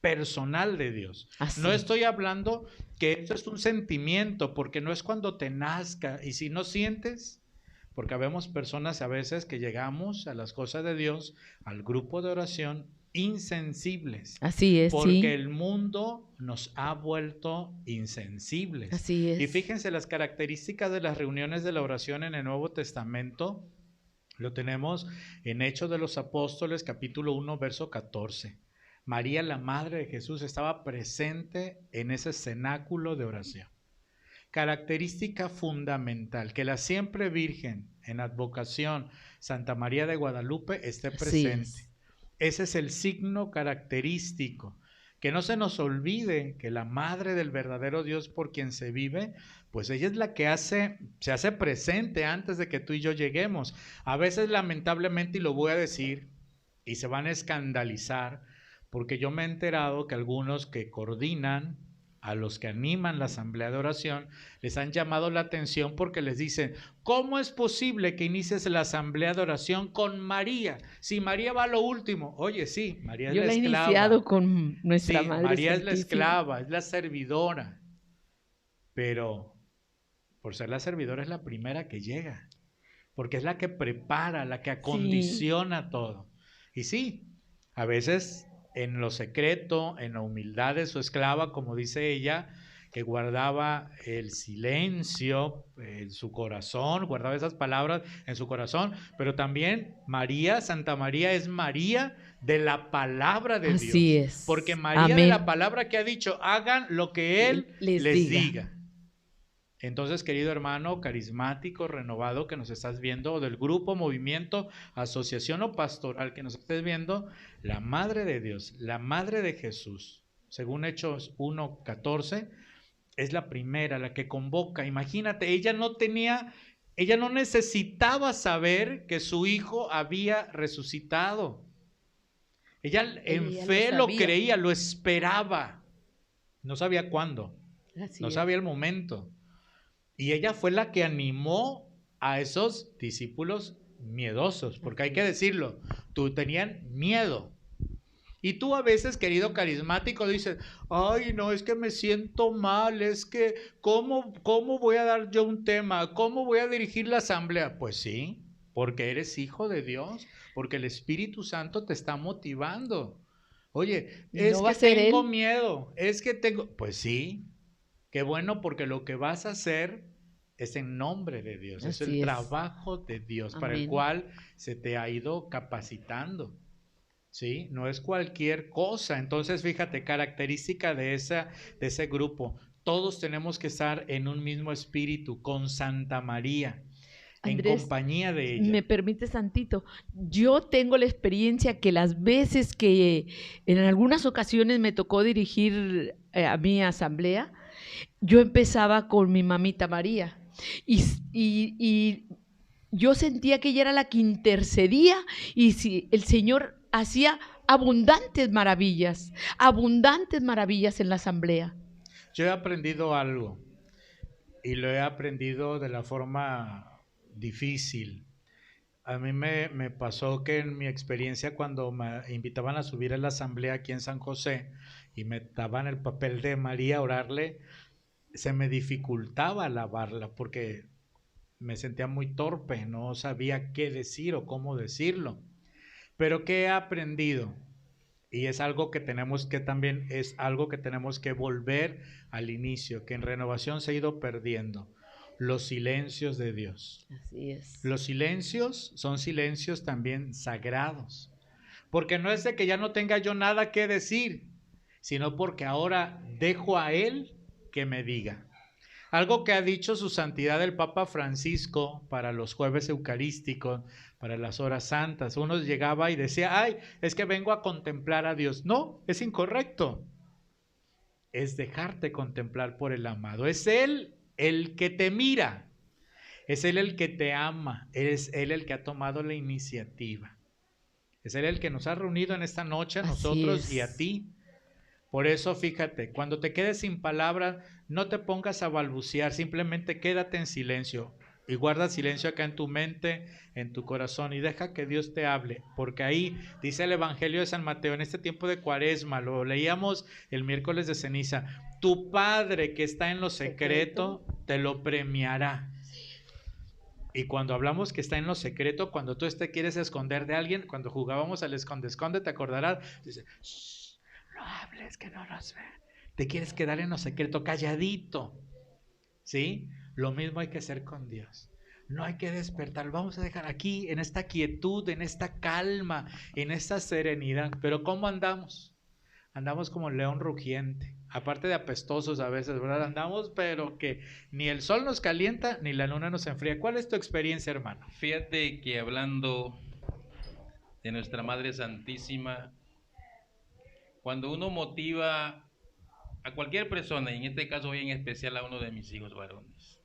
S1: personal de Dios. Así. No estoy hablando que esto es un sentimiento, porque no es cuando te nazca, y si no sientes, porque vemos personas a veces que llegamos a las cosas de Dios, al grupo de oración, insensibles.
S2: Así es,
S1: porque
S2: sí.
S1: el mundo nos ha vuelto insensibles.
S2: Así es.
S1: Y fíjense las características de las reuniones de la oración en el Nuevo Testamento. Lo tenemos en Hechos de los Apóstoles, capítulo 1, verso 14. María, la madre de Jesús, estaba presente en ese cenáculo de oración. Característica fundamental, que la siempre Virgen en advocación Santa María de Guadalupe esté presente. Ese es el signo característico. Que no se nos olvide que la madre del verdadero Dios por quien se vive, pues ella es la que se hace presente antes de que tú y yo lleguemos. A veces lamentablemente, y lo voy a decir, y se van a escandalizar, porque yo me he enterado que algunos que coordinan, a los que animan la asamblea de oración, les han llamado la atención porque les dicen, ¿cómo es posible que inicies la asamblea de oración con María? Si María va a lo último. Oye, sí, María es la esclava.
S2: Yo la he iniciado con nuestra Madre
S1: María
S2: Santísima.
S1: Es la esclava, es la servidora, pero por ser la servidora es la primera que llega, porque es la que prepara, la que acondiciona todo. Y sí, a veces en lo secreto, en la humildad de su esclava, como dice ella, que guardaba el silencio en su corazón, guardaba esas palabras en su corazón, pero también María, Santa María, es María de la palabra de Dios.
S2: Así es.
S1: Porque María de la palabra que ha dicho, hagan lo que Él les diga. Entonces, querido hermano carismático, renovado que nos estás viendo, o del grupo, movimiento, asociación o pastoral que nos estés viendo, la Madre de Dios, la Madre de Jesús, según Hechos 1:14, es la primera, la que convoca. Imagínate, ella no necesitaba saber que su hijo había resucitado. Ella en fe lo creía, lo esperaba. No sabía cuándo, no sabía el momento. Y ella fue la que animó a esos discípulos miedosos, porque hay que decirlo, tenían miedo. Y tú a veces, querido carismático, dices, ay, no, es que me siento mal, es que, ¿cómo voy a dar yo un tema? ¿Cómo voy a dirigir la asamblea? Pues sí, porque eres hijo de Dios, porque el Espíritu Santo te está motivando. Oye, es que tengo miedo, pues sí, qué bueno, porque lo que vas a hacer es en nombre de Dios, es el trabajo de Dios. Amén. Para el cual se te ha ido capacitando, ¿sí? No es cualquier cosa. Entonces, fíjate, característica de ese grupo, todos tenemos que estar en un mismo espíritu, con Santa María, Andrés, en compañía de ella.
S2: ¿Me permites tantito? Yo tengo la experiencia que las veces que en algunas ocasiones me tocó dirigir a mi asamblea, yo empezaba con mi mamita María y yo sentía que ella era la que intercedía y si el Señor hacía abundantes maravillas en la asamblea.
S1: Yo he aprendido algo y lo he aprendido de la forma difícil. A mí me pasó que en mi experiencia cuando me invitaban a subir a la asamblea aquí en San José y me daban el papel de María a orarle, se me dificultaba alabarla porque me sentía muy torpe, no sabía qué decir o cómo decirlo. Pero ¿qué he aprendido? Y es algo que tenemos que volver al inicio, que en renovación se ha ido perdiendo. Los silencios de Dios.
S2: Así es.
S1: Los silencios son silencios también sagrados. Porque no es de que ya no tenga yo nada que decir, sino porque ahora dejo a Él que me diga. Algo que ha dicho su santidad el Papa Francisco para los jueves eucarísticos, para las horas santas. Uno llegaba y decía, ay, es que vengo a contemplar a Dios. No, es incorrecto. Es dejarte contemplar por el amado. Es Él el que te mira. Es Él el que te ama. Es Él el que ha tomado la iniciativa. Es Él el que nos ha reunido en esta noche a nosotros y a ti. Por eso, fíjate, cuando te quedes sin palabras, no te pongas a balbucear, simplemente quédate en silencio y guarda silencio acá en tu mente, en tu corazón y deja que Dios te hable, porque ahí dice el Evangelio de San Mateo, en este tiempo de Cuaresma, lo leíamos el miércoles de ceniza, tu Padre que está en lo secreto te lo premiará. Y cuando hablamos que está en lo secreto, cuando tú te quieres esconder de alguien, cuando jugábamos al esconde-esconde, te acordarás, dice, no hables que no nos vean. Te quieres quedar en lo secreto, calladito. ¿Sí? Lo mismo hay que hacer con Dios. No hay que despertar. Vamos a dejar aquí, en esta quietud, en esta calma, en esta serenidad. Pero ¿cómo andamos? andamos como león rugiente, aparte de apestosos a veces, ¿verdad? Andamos, pero que ni el sol nos calienta, ni la luna nos enfría. ¿Cuál es tu experiencia, hermano?
S3: Fíjate que hablando de nuestra Madre Santísima, cuando uno motiva a cualquier persona, y en este caso hoy en especial a uno de mis hijos varones,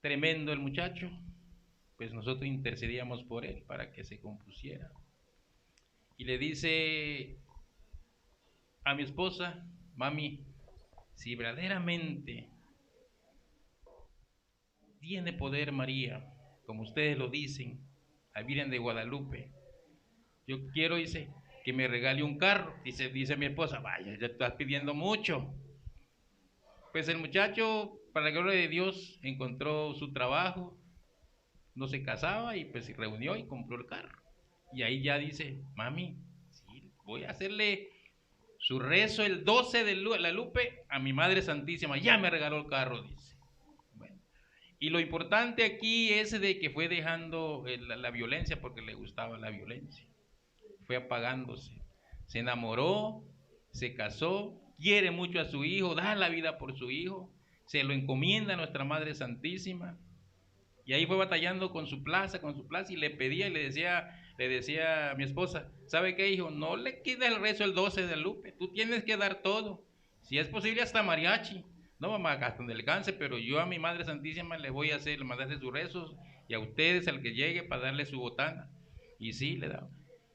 S3: tremendo el muchacho, pues nosotros intercedíamos por él para que se compusiera. Y le dice a mi esposa: mami, si verdaderamente tiene poder María, como ustedes lo dicen, la Virgen de Guadalupe, yo quiero, dice, que me regale un carro. Dice mi esposa: vaya, ya estás pidiendo mucho. Pues el muchacho, para la gloria de Dios, encontró su trabajo, no se casaba y pues se reunió y compró el carro. Y ahí ya dice: mami, sí, voy a hacerle su rezo el 12 de la Lupe a mi Madre Santísima, ya me regaló el carro, dice. Bueno, y lo importante aquí es de que fue dejando la violencia, porque le gustaba la violencia, fue apagándose, se enamoró, se casó, quiere mucho a su hijo, da la vida por su hijo, se lo encomienda a nuestra Madre Santísima. Y ahí fue batallando con su plaza, y le pedía y le decía a mi esposa: ¿sabe qué, hijo? No le quites el rezo el 12 de Lupe, tú tienes que dar todo, si es posible hasta mariachi, no mamá, hasta donde le alcance, pero yo a mi Madre Santísima le voy a mandarle sus rezos, y a ustedes al que llegue para darle su botana. Y sí, le daba.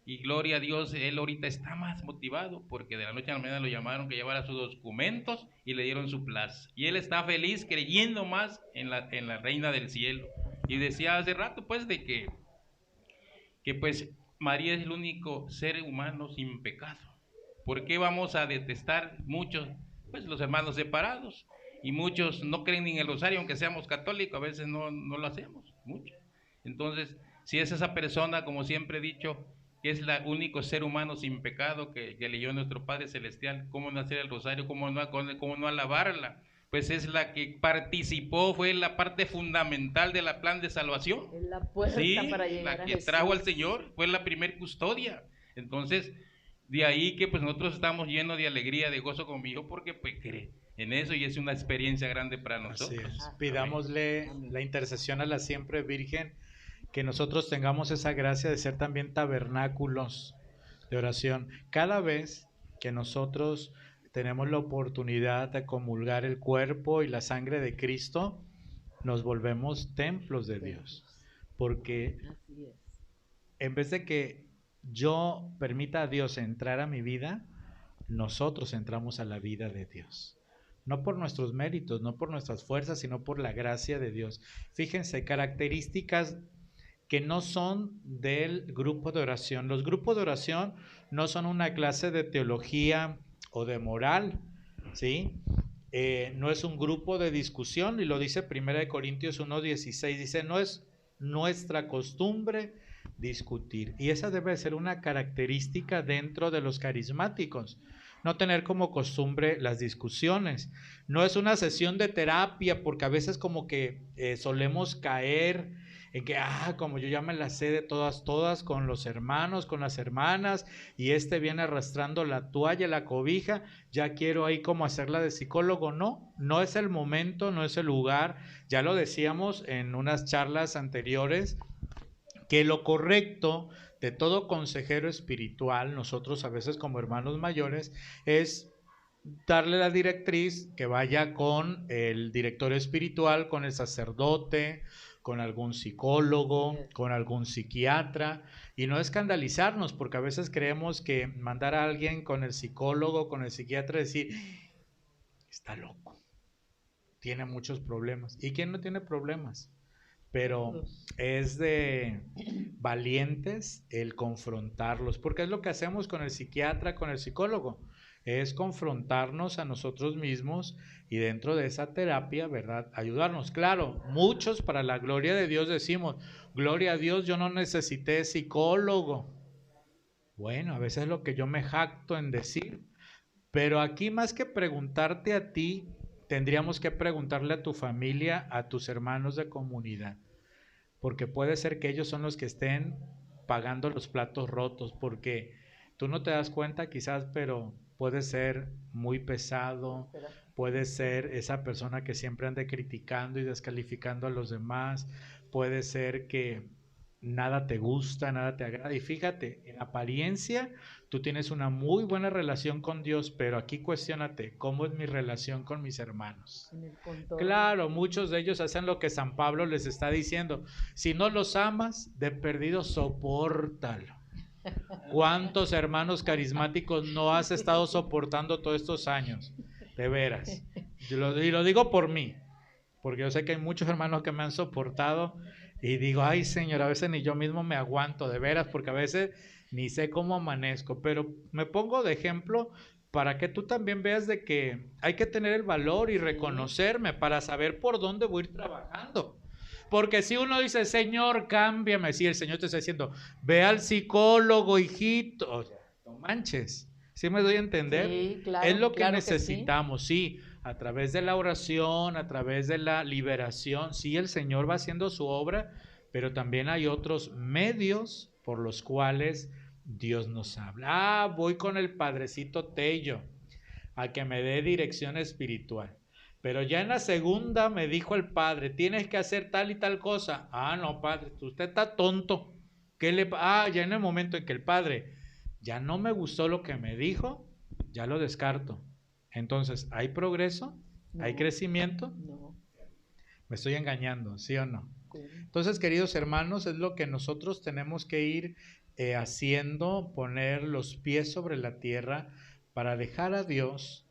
S3: Y gloria a Dios, él ahorita está más motivado, porque de la noche a la mañana lo llamaron que llevara sus documentos y le dieron su plaza. Y él está feliz, creyendo más en la Reina del Cielo. Y decía hace rato, pues, de que pues María es el único ser humano sin pecado. ¿Por qué vamos a detestar muchos, pues, los hermanos separados? Y muchos no creen ni en el rosario, aunque seamos católicos, a veces no lo hacemos, mucho. Entonces, si es esa persona, como siempre he dicho, que es el único ser humano sin pecado que eligió nuestro Padre Celestial, ¿cómo no hacer el rosario? ¿Cómo no alabarla? Pues es la que participó, fue la parte fundamental del plan de salvación.
S2: Es la puerta, sí, para llegar
S3: la que trajo al Señor, fue la primer custodia. Entonces, de ahí que pues nosotros estamos llenos de alegría, de gozo conmigo, porque pues cree en eso y es una experiencia grande para nosotros.
S1: Así es. Pidámosle la intercesión a la siempre Virgen, que nosotros tengamos esa gracia de ser también tabernáculos de oración. Cada vez que nosotros tenemos la oportunidad de comulgar el cuerpo y la sangre de Cristo, nos volvemos templos de Dios. Porque en vez de que yo permita a Dios entrar a mi vida, nosotros entramos a la vida de Dios. No por nuestros méritos, no por nuestras fuerzas, sino por la gracia de Dios. Fíjense, características que no son del grupo de oración. Los grupos de oración no son una clase de teología o de moral, ¿sí? No es un grupo de discusión, y lo dice 1 Corintios 1:16, dice: no es nuestra costumbre discutir. Y esa debe ser una característica dentro de los carismáticos, no tener como costumbre las discusiones. No es una sesión de terapia, porque a veces como que solemos caer en que, como yo ya me la sé de todas, con los hermanos, con las hermanas, y viene arrastrando la toalla, la cobija, ya quiero ahí como hacerla de psicólogo. No es el momento, no es el lugar. Ya lo decíamos en unas charlas anteriores, que lo correcto de todo consejero espiritual, nosotros a veces como hermanos mayores, es darle la directriz que vaya con el director espiritual, con el sacerdote, con algún psicólogo, con algún psiquiatra, y no escandalizarnos, porque a veces creemos que mandar a alguien con el psicólogo, con el psiquiatra, decir: está loco, tiene muchos problemas. ¿Y quién no tiene problemas? Pero es de valientes el confrontarlos, porque es lo que hacemos con el psiquiatra, con el psicólogo, es confrontarnos a nosotros mismos y dentro de esa terapia, ¿verdad?, ayudarnos. Claro, muchos para la gloria de Dios decimos: gloria a Dios, yo no necesité psicólogo. Bueno, a veces es lo que yo me jacto en decir, pero aquí más que preguntarte a ti, tendríamos que preguntarle a tu familia, a tus hermanos de comunidad, porque puede ser que ellos son los que estén pagando los platos rotos, porque Tú no te das cuenta quizás, pero puede ser muy pesado, puede ser esa persona que siempre ande criticando y descalificando a los demás, puede ser que nada te gusta, nada te agrada. Y fíjate, en apariencia tú tienes una muy buena relación con Dios, pero aquí cuestiónate, ¿cómo es mi relación con mis hermanos? Claro, muchos de ellos hacen lo que San Pablo les está diciendo. Si no los amas, de perdido sopórtalo. ¿Cuántos hermanos carismáticos no has estado soportando todos estos años? De veras. Y lo digo por mí, porque yo sé que hay muchos hermanos que me han soportado y digo, ay Señor, a veces ni yo mismo me aguanto, de veras, porque a veces ni sé cómo amanezco, pero me pongo de ejemplo para que tú también veas de que hay que tener el valor y reconocerme para saber por dónde voy a ir trabajando. Porque si uno dice, Señor, cámbiame, si el Señor te está diciendo, ve al psicólogo, hijito, no manches, ¿sí me doy a entender?
S2: Sí, claro,
S1: es lo que necesitamos, sí, a través de la oración, a través de la liberación, sí, el Señor va haciendo su obra, pero también hay otros medios por los cuales Dios nos habla. Voy con el Padrecito Tello a que me dé dirección espiritual. Pero ya en la segunda me dijo el padre, tienes que hacer tal y tal cosa. No, padre, usted está tonto. Ya en el momento en que el padre ya no me gustó lo que me dijo, ya lo descarto. Entonces, ¿hay progreso? No. ¿Hay crecimiento?
S2: No.
S1: Me estoy engañando, ¿sí o no? Entonces, queridos hermanos, es lo que nosotros tenemos que ir haciendo, poner los pies sobre la tierra para dejar a Dios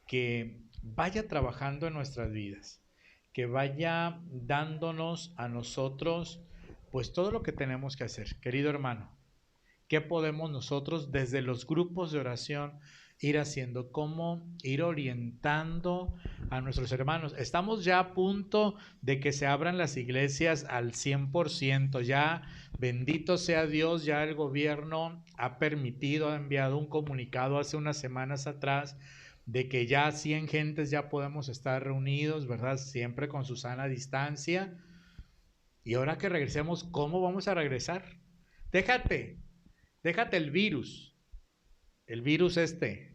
S1: que vaya trabajando en nuestras vidas, que vaya dándonos a nosotros pues todo lo que tenemos que hacer. Querido hermano, ¿qué podemos nosotros desde los grupos de oración ir haciendo? ¿Cómo ir orientando a nuestros hermanos? Estamos ya a punto de que se abran las iglesias al 100%, ya bendito sea Dios, ya el gobierno ha enviado un comunicado hace unas semanas atrás de que ya 100 gentes ya podemos estar reunidos, ¿verdad? Siempre con su sana distancia. Y ahora que regresemos, ¿cómo vamos a regresar? Déjate el virus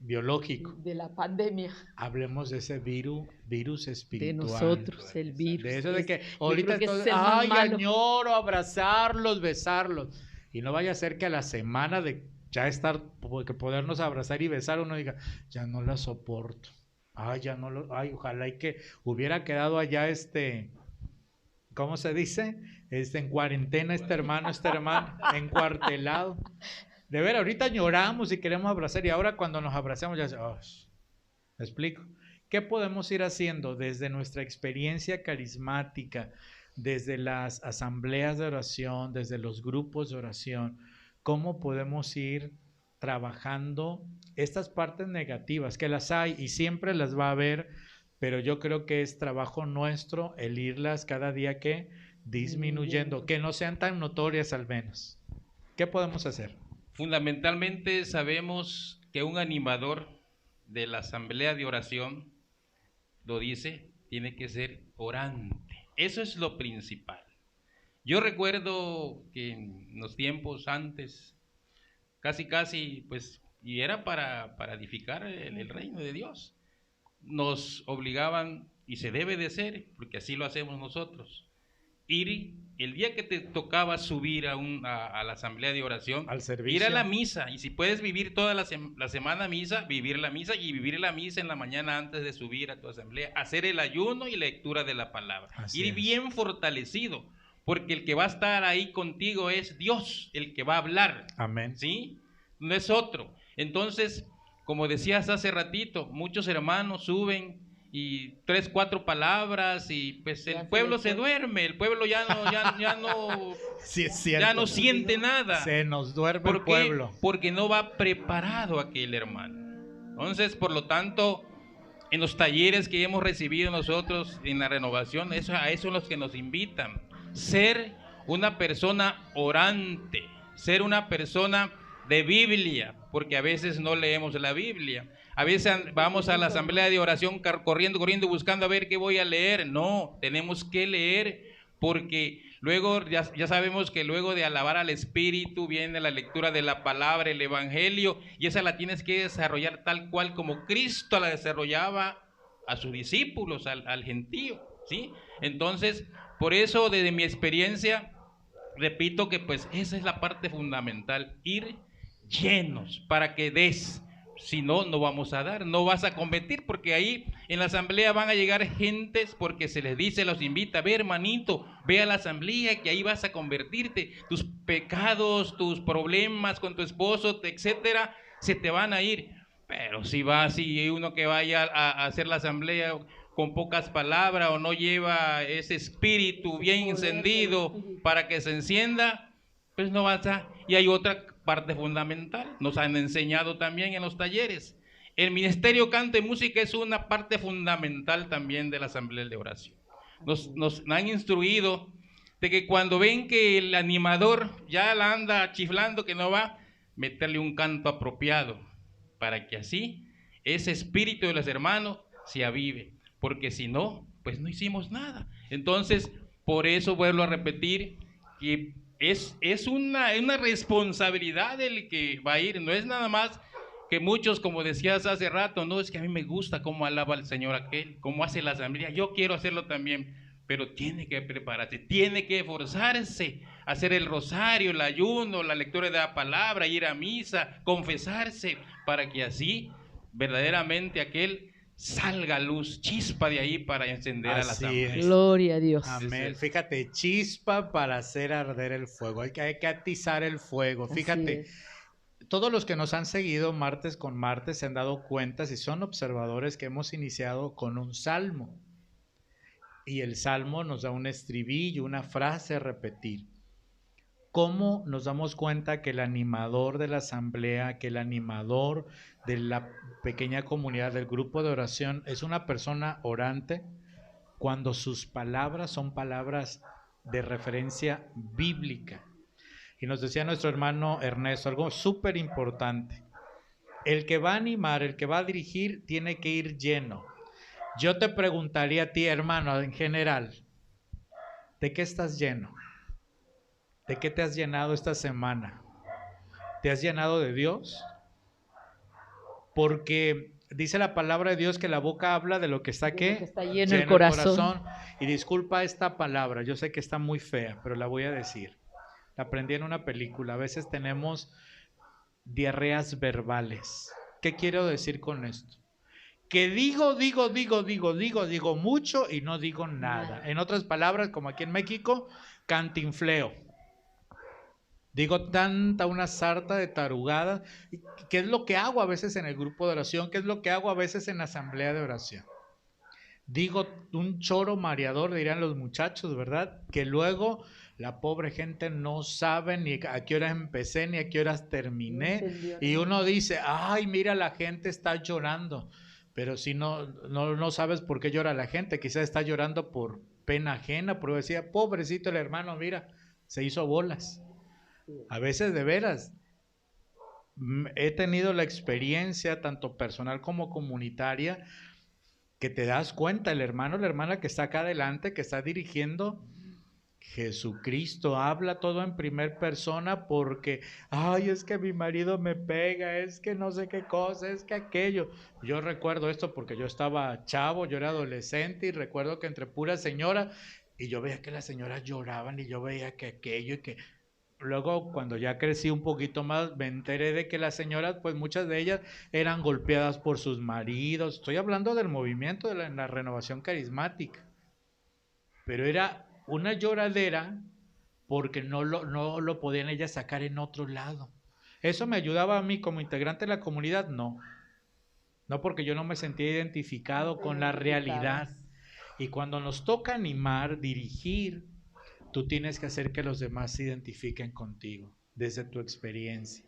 S1: biológico.
S2: De la pandemia.
S1: Hablemos de ese virus espiritual.
S2: De nosotros, el virus.
S1: De eso de que ahorita añoro abrazarlos, besarlos. Y no vaya a ser que a la semana de ya estar, porque podernos abrazar y besar, uno diga, ya no la soporto. Ojalá y que hubiera quedado allá ¿cómo se dice? En cuarentena este hermano, encuartelado. De ver, ahorita lloramos y queremos abrazar y ahora cuando nos abrazamos ya ¿me explico? ¿Qué podemos ir haciendo desde nuestra experiencia carismática, desde las asambleas de oración, desde los grupos de oración? ¿Cómo podemos ir trabajando estas partes negativas? Que las hay y siempre las va a haber, pero yo creo que es trabajo nuestro el irlas cada día disminuyendo, que no sean tan notorias al menos. ¿Qué podemos hacer?
S3: Fundamentalmente sabemos que un animador de la asamblea de oración, lo dice, tiene que ser orante. Eso es lo principal. Yo recuerdo que en los tiempos antes, casi, pues, y era para edificar el reino de Dios, nos obligaban, y se debe de hacer, porque así lo hacemos nosotros, ir el día que te tocaba subir a la asamblea de oración,
S1: al servicio,
S3: ir a la misa, y si puedes vivir toda la semana misa, vivir la misa en la mañana antes de subir a tu asamblea, hacer el ayuno y lectura de la palabra, ir bien fortalecido, porque el que va a estar ahí contigo es Dios, el que va a hablar.
S1: Amén.
S3: ¿Sí? No es otro. Entonces, como decías hace ratito, muchos hermanos suben y 3, 4 palabras y pues el pueblo se duerme, el pueblo ya no
S1: sí, es cierto.
S3: Ya no siente nada.
S1: Se nos duerme el pueblo.
S3: Porque no va preparado aquel hermano. Entonces, por lo tanto, en los talleres que hemos recibido nosotros en la renovación, a eso los que nos invitan. Ser una persona orante, ser una persona de Biblia, porque a veces no leemos la Biblia. A veces vamos a la asamblea de oración corriendo, buscando a ver qué voy a leer. No, tenemos que leer porque luego ya sabemos que luego de alabar al Espíritu viene la lectura de la palabra, el Evangelio, y esa la tienes que desarrollar tal cual como Cristo la desarrollaba a sus discípulos, al gentío, ¿sí? Entonces, por eso desde mi experiencia, repito que pues esa es la parte fundamental, ir llenos para que des. Si no, no vamos a dar, no vas a competir, porque ahí en la asamblea van a llegar gentes porque se les dice, los invita, ve hermanito, ve a la asamblea que ahí vas a convertirte, tus pecados, tus problemas con tu esposo, etcétera, se te van a ir. Pero si vas y uno que vaya a hacer la asamblea con pocas palabras o no lleva ese espíritu bien encendido para que se encienda, pues no vas a... Y hay otra parte fundamental, nos han enseñado también en los talleres. El ministerio canto y música es una parte fundamental también de la asamblea de oración. Nos han instruido de que cuando ven que el animador ya la anda chiflando que no va, meterle un canto apropiado para que así ese espíritu de los hermanos se avive, porque si no, pues no hicimos nada. Entonces, por eso vuelvo a repetir que es una responsabilidad el que va a ir, no es nada más que muchos, como decías hace rato, no, es que a mí me gusta cómo alaba al Señor aquel, cómo hace la asamblea, yo quiero hacerlo también, pero tiene que prepararse, tiene que esforzarse, hacer el rosario, el ayuno, la lectura de la palabra, ir a misa, confesarse, para que así verdaderamente aquel salga luz, chispa de ahí para encender a la asamblea.
S2: Gloria a Dios.
S1: Amén. Fíjate, chispa para hacer arder el fuego. Hay que atizar el fuego. Fíjate, todos los que nos han seguido martes con martes se han dado cuenta, si son observadores, que hemos iniciado con un salmo. Y el salmo nos da un estribillo, una frase a repetir. ¿Cómo nos damos cuenta que el animador de la asamblea, que el animador de la pequeña comunidad, del grupo de oración, es una persona orante? Cuando sus palabras son palabras de referencia bíblica. Y nos decía nuestro hermano Ernesto algo súper importante. El que va a animar, el que va a dirigir, tiene que ir lleno. Yo te preguntaría a ti, hermano, en general, ¿de qué estás lleno? ¿De qué te has llenado esta semana? ¿Te has llenado de Dios? Porque dice la palabra de Dios que la boca habla de lo que está, ¿qué?
S2: Que está lleno el corazón.
S1: Y disculpa esta palabra, yo sé que está muy fea, pero la voy a decir. La aprendí en una película. A veces tenemos diarreas verbales. ¿Qué quiero decir con esto? Que digo mucho y no digo nada. En otras palabras, como aquí en México, cantinfleo. Digo una sarta de tarugadas. ¿Qué es lo que hago a veces en el grupo de oración? ¿Qué es lo que hago a veces en la asamblea de oración? Digo un choro mareador, dirán los muchachos, ¿verdad? Que luego la pobre gente no sabe ni a qué horas empecé ni a qué horas terminé. Y uno dice, ay, mira, la gente está llorando. Pero si no sabes por qué llora la gente, quizás está llorando por pena ajena, porque decía, pobrecito el hermano, mira, se hizo bolas. A veces de veras he tenido la experiencia tanto personal como comunitaria que te das cuenta, el hermano o la hermana que está acá adelante, que está dirigiendo, Jesucristo habla todo en primer persona porque, ay, es que mi marido me pega, es que no sé qué cosa, es que aquello. Yo recuerdo esto porque yo estaba chavo, yo era adolescente y recuerdo que entre puras señoras, y yo veía que las señoras lloraban y yo veía que aquello y que... Luego, cuando ya crecí un poquito más, me enteré de que las señoras, pues muchas de ellas eran golpeadas por sus maridos. Estoy hablando del movimiento de la renovación carismática. Pero era una lloradera porque no lo podían ellas sacar en otro lado. ¿Eso me ayudaba a mí como integrante de la comunidad? No. No, porque yo no me sentía identificado con la realidad. Y cuando nos toca animar, dirigir, tú tienes que hacer que los demás se identifiquen contigo desde tu experiencia,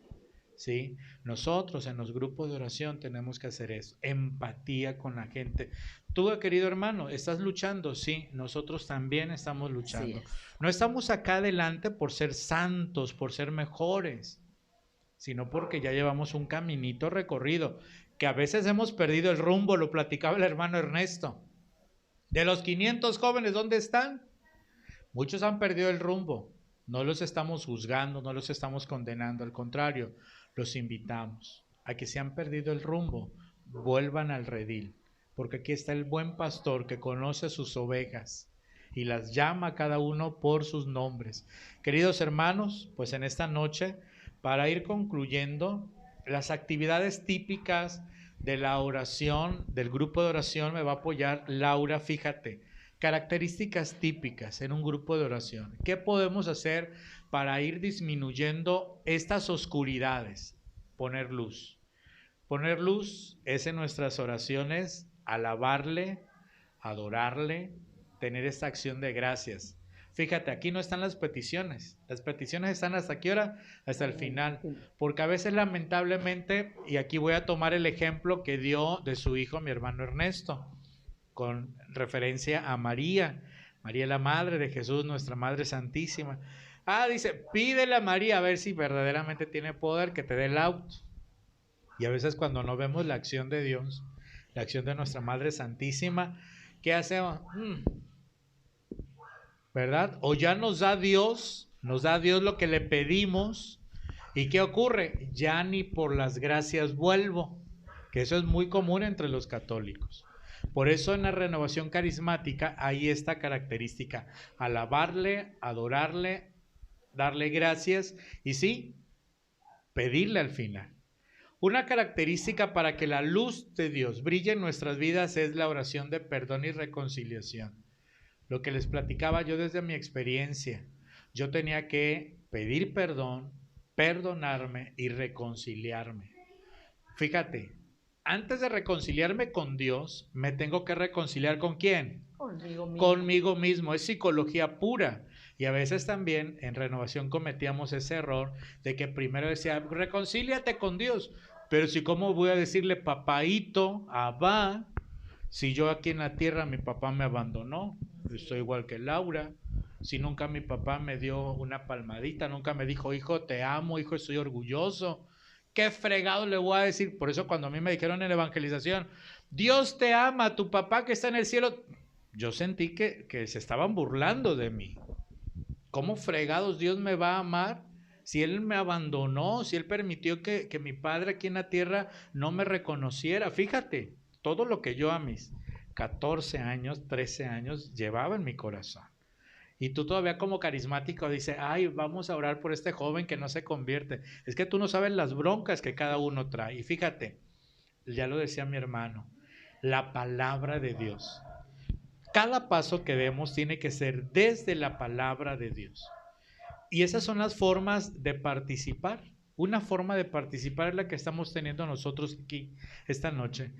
S1: ¿sí? Nosotros en los grupos de oración tenemos que hacer eso, empatía con la gente. Tú, querido hermano, ¿estás luchando? Sí, nosotros también estamos luchando. Sí. No estamos acá adelante por ser santos, por ser mejores, sino porque ya llevamos un caminito recorrido, que a veces hemos perdido el rumbo, lo platicaba el hermano Ernesto. De los 500 jóvenes, ¿dónde están? Muchos han perdido el rumbo. No los estamos juzgando, no los estamos condenando. Al contrario, los invitamos a que si han perdido el rumbo, vuelvan al redil. Porque aquí está el buen pastor que conoce a sus ovejas y las llama a cada uno por sus nombres. Queridos hermanos, pues en esta noche, para ir concluyendo, las actividades típicas de la oración, del grupo de oración, me va a apoyar Laura. Fíjate, características típicas en un grupo de oración. ¿Qué podemos hacer para ir disminuyendo estas oscuridades? Poner luz. Poner luz es en nuestras oraciones alabarle, adorarle, tener esta acción de gracias. Fíjate, aquí no están las peticiones. Las peticiones están ¿hasta qué hora? Hasta el final. Porque a veces lamentablemente, y aquí voy a tomar el ejemplo que dio de su hijo mi hermano Ernesto, con referencia a María. María la Madre de Jesús, nuestra Madre Santísima. Dice, pídele a María a ver si verdaderamente tiene poder que te dé el auto. Y a veces cuando no vemos la acción de Dios, la acción de nuestra Madre Santísima, ¿qué hacemos? ¿Verdad? O ya nos da Dios lo que le pedimos. ¿Y qué ocurre? Ya ni por las gracias vuelvo, que eso es muy común entre los católicos. Por eso en la renovación carismática hay esta característica: alabarle, adorarle, darle gracias y sí, pedirle al final. Una característica para que la luz de Dios brille en nuestras vidas es la oración de perdón y reconciliación. Lo que les platicaba yo desde mi experiencia, yo tenía que pedir perdón, perdonarme y reconciliarme. Fíjate, antes de reconciliarme con Dios, me tengo que reconciliar ¿con quién? Conmigo mismo. Es psicología pura. Y a veces también en renovación cometíamos ese error de que primero decía, reconcíliate con Dios. Pero si cómo voy a decirle papaíto, abá, si yo aquí en la tierra mi papá me abandonó, estoy igual que Laura. Si nunca mi papá me dio una palmadita, nunca me dijo, hijo, te amo, hijo, estoy orgulloso. ¿Qué fregado le voy a decir? Por eso cuando a mí me dijeron en evangelización, Dios te ama, tu papá que está en el cielo, yo sentí que se estaban burlando de mí. ¿Cómo fregados Dios me va a amar si Él me abandonó, si Él permitió que mi padre aquí en la tierra no me reconociera? Fíjate, todo lo que yo a mis 14 años, 13 años llevaba en mi corazón. Y tú todavía como carismático dices, ay, vamos a orar por este joven que no se convierte. Es que tú no sabes las broncas que cada uno trae. Y fíjate, ya lo decía mi hermano, la palabra de Dios. Cada paso que demos tiene que ser desde la palabra de Dios. Y esas son las formas de participar. Una forma de participar es la que estamos teniendo nosotros aquí esta noche.